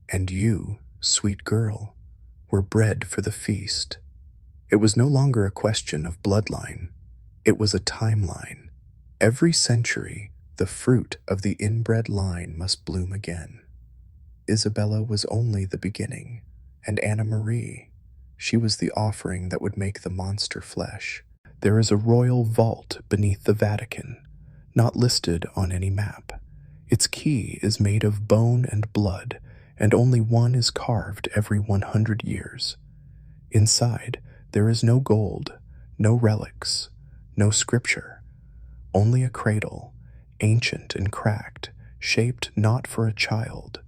And you, sweet girl, were bred for the feast." It was no longer a question of bloodline. It was a timeline. Every century, the fruit of the inbred line must bloom again. Isabella was only the beginning, and Anna Marie, she was the offering that would make the monster flesh. There is a royal vault beneath the Vatican, not listed on any map. Its key is made of bone and blood, and only one is carved every 100 years. Inside, there is no gold, no relics, no scripture, only a cradle, ancient and cracked, shaped not for a child,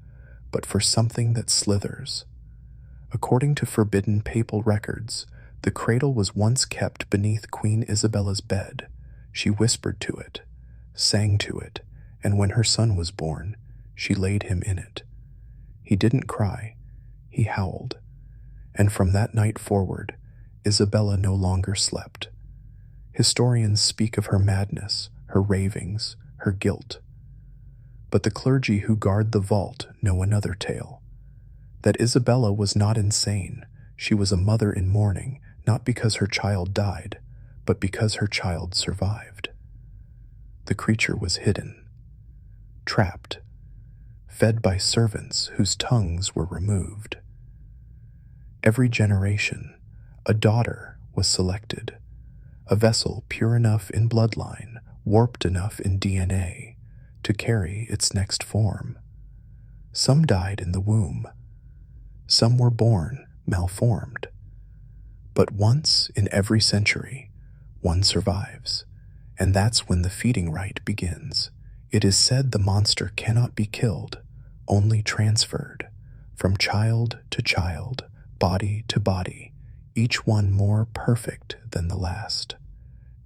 but for something that slithers. According to forbidden papal records, the cradle was once kept beneath Queen Isabella's bed. She whispered to it, sang to it, and when her son was born, she laid him in it. He didn't cry, he howled, and from that night forward, Isabella no longer slept. Historians speak of her madness, her ravings, her guilt. But the clergy who guard the vault know another tale. That Isabella was not insane. She was a mother in mourning, not because her child died, but because her child survived. The creature was hidden, trapped, fed by servants whose tongues were removed. Every generation, a daughter was selected, a vessel pure enough in bloodline, warped enough in DNA, to carry its next form. Some died in the womb. Some were born malformed. But once in every century, one survives, and that's when the feeding rite begins. It is said the monster cannot be killed, only transferred, from child to child, body to body, each one more perfect than the last.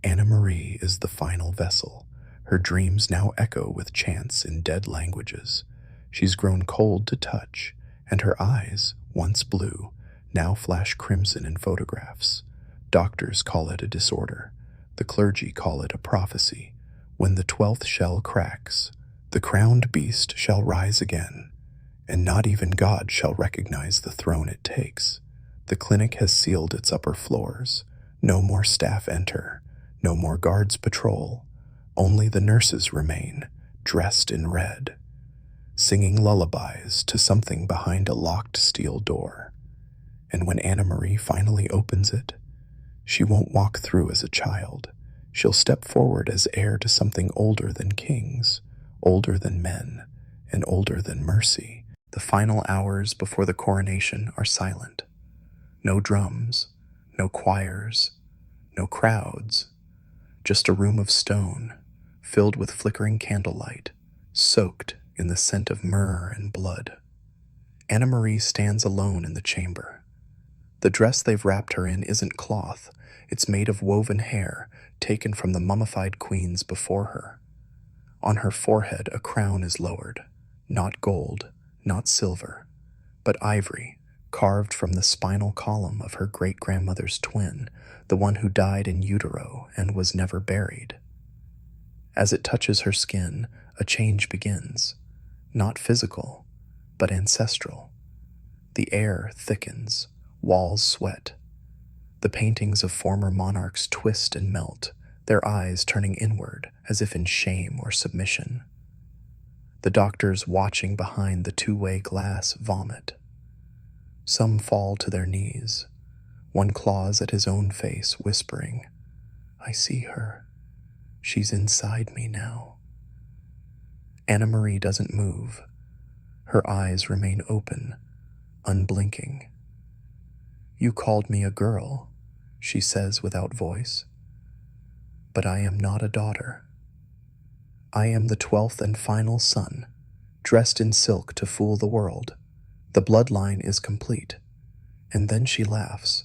Anna Marie is the final vessel. Her dreams now echo with chants in dead languages. She's grown cold to touch, and her eyes, once blue, now flash crimson in photographs. Doctors call it a disorder. The clergy call it a prophecy. When the 12th shell cracks, the crowned beast shall rise again, and not even God shall recognize the throne it takes. The clinic has sealed its upper floors. No more staff enter. No more guards patrol. Only the nurses remain, dressed in red, singing lullabies to something behind a locked steel door. And when Anna Marie finally opens it, she won't walk through as a child. She'll step forward as heir to something older than kings, older than men, and older than mercy. The final hours before the coronation are silent. No drums, no choirs, no crowds, just a room of stone, filled with flickering candlelight, soaked in the scent of myrrh and blood. Anna Marie stands alone in the chamber. The dress they've wrapped her in isn't cloth. It's made of woven hair taken from the mummified queens before her. On her forehead a crown is lowered, not gold, not silver, but ivory, carved from the spinal column of her great-grandmother's twin, the one who died in utero and was never buried. As it touches her skin, a change begins, not physical, but ancestral. The air thickens, walls sweat. The paintings of former monarchs twist and melt, their eyes turning inward as if in shame or submission. The doctors watching behind the two-way glass vomit. Some fall to their knees. One claws at his own face, whispering, "I see her. She's inside me now." Anna Marie doesn't move. Her eyes remain open, unblinking. "You called me a girl," she says without voice. "But I am not a daughter. I am the 12th and final son, dressed in silk to fool the world. The bloodline is complete." And then she laughs.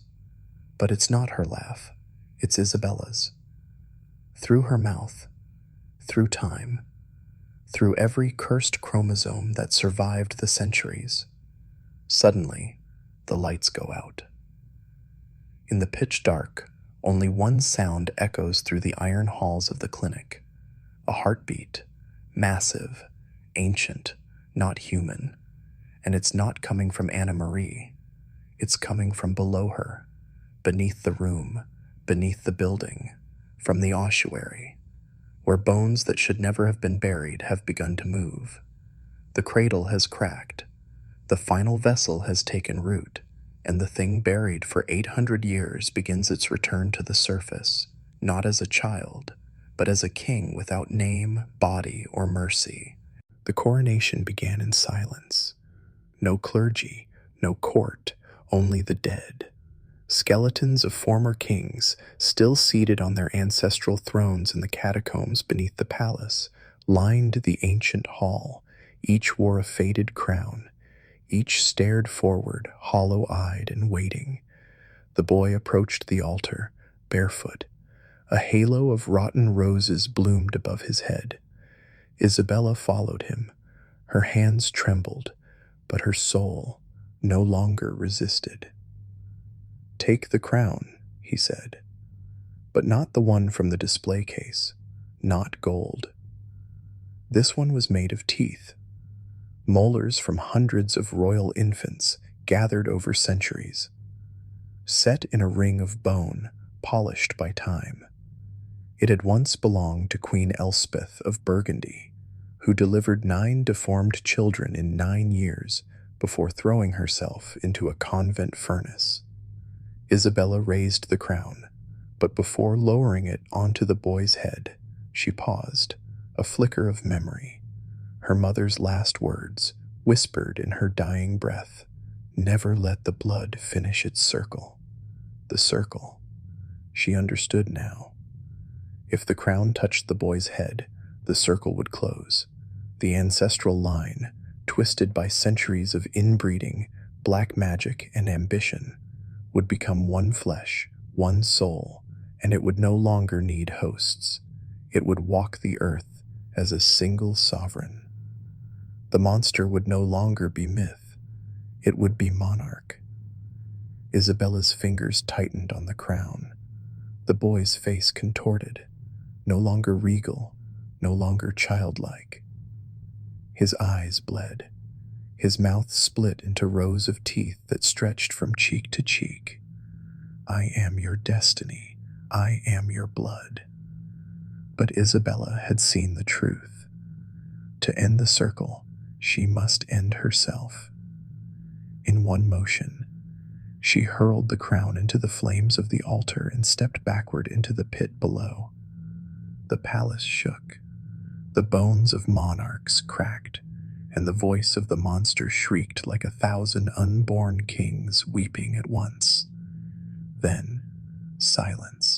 But it's not her laugh. It's Isabella's. Through her mouth, through time, through every cursed chromosome that survived the centuries, suddenly the lights go out. In the pitch dark, only one sound echoes through the iron halls of the clinic. A heartbeat, massive, ancient, not human. And it's not coming from Anna Marie. It's coming from below her, beneath the room, beneath the building, from the ossuary, where bones that should never have been buried have begun to move. The cradle has cracked. The final vessel has taken root, and the thing buried for 800 years begins its return to the surface, not as a child, but as a king without name, body, or mercy. The coronation began in silence. No clergy, no court, only the dead. Skeletons of former kings, still seated on their ancestral thrones in the catacombs beneath the palace, lined the ancient hall. Each wore a faded crown. Each stared forward, hollow-eyed and waiting. The boy approached the altar, barefoot. A halo of rotten roses bloomed above his head. Isabella followed him. Her hands trembled, but her soul no longer resisted. "Take the crown," he said, "but not the one from the display case, not gold. This one was made of teeth, molars from hundreds of royal infants gathered over centuries, set in a ring of bone, polished by time. It had once belonged to Queen Elspeth of Burgundy, who delivered 9 deformed children in 9 years before throwing herself into a convent furnace. Isabella raised the crown, but before lowering it onto the boy's head, she paused, a flicker of memory. Her mother's last words, whispered in her dying breath, "Never let the blood finish its circle." The circle. She understood now. If the crown touched the boy's head, the circle would close. The ancestral line, twisted by centuries of inbreeding, black magic, and ambition, would become one flesh, one soul, and it would no longer need hosts. It would walk the earth as a single sovereign. The monster would no longer be myth. It would be monarch. Isabella's fingers tightened on the crown. The boy's face contorted, no longer regal, no longer childlike. His eyes bled. His mouth split into rows of teeth that stretched from cheek to cheek. "I am your destiny. I am your blood." But Isabella had seen the truth. To end the circle, she must end herself. In one motion, she hurled the crown into the flames of the altar and stepped backward into the pit below. The palace shook. The bones of monarchs cracked, and the voice of the monster shrieked like 1,000 unborn kings weeping at once. Then, silence.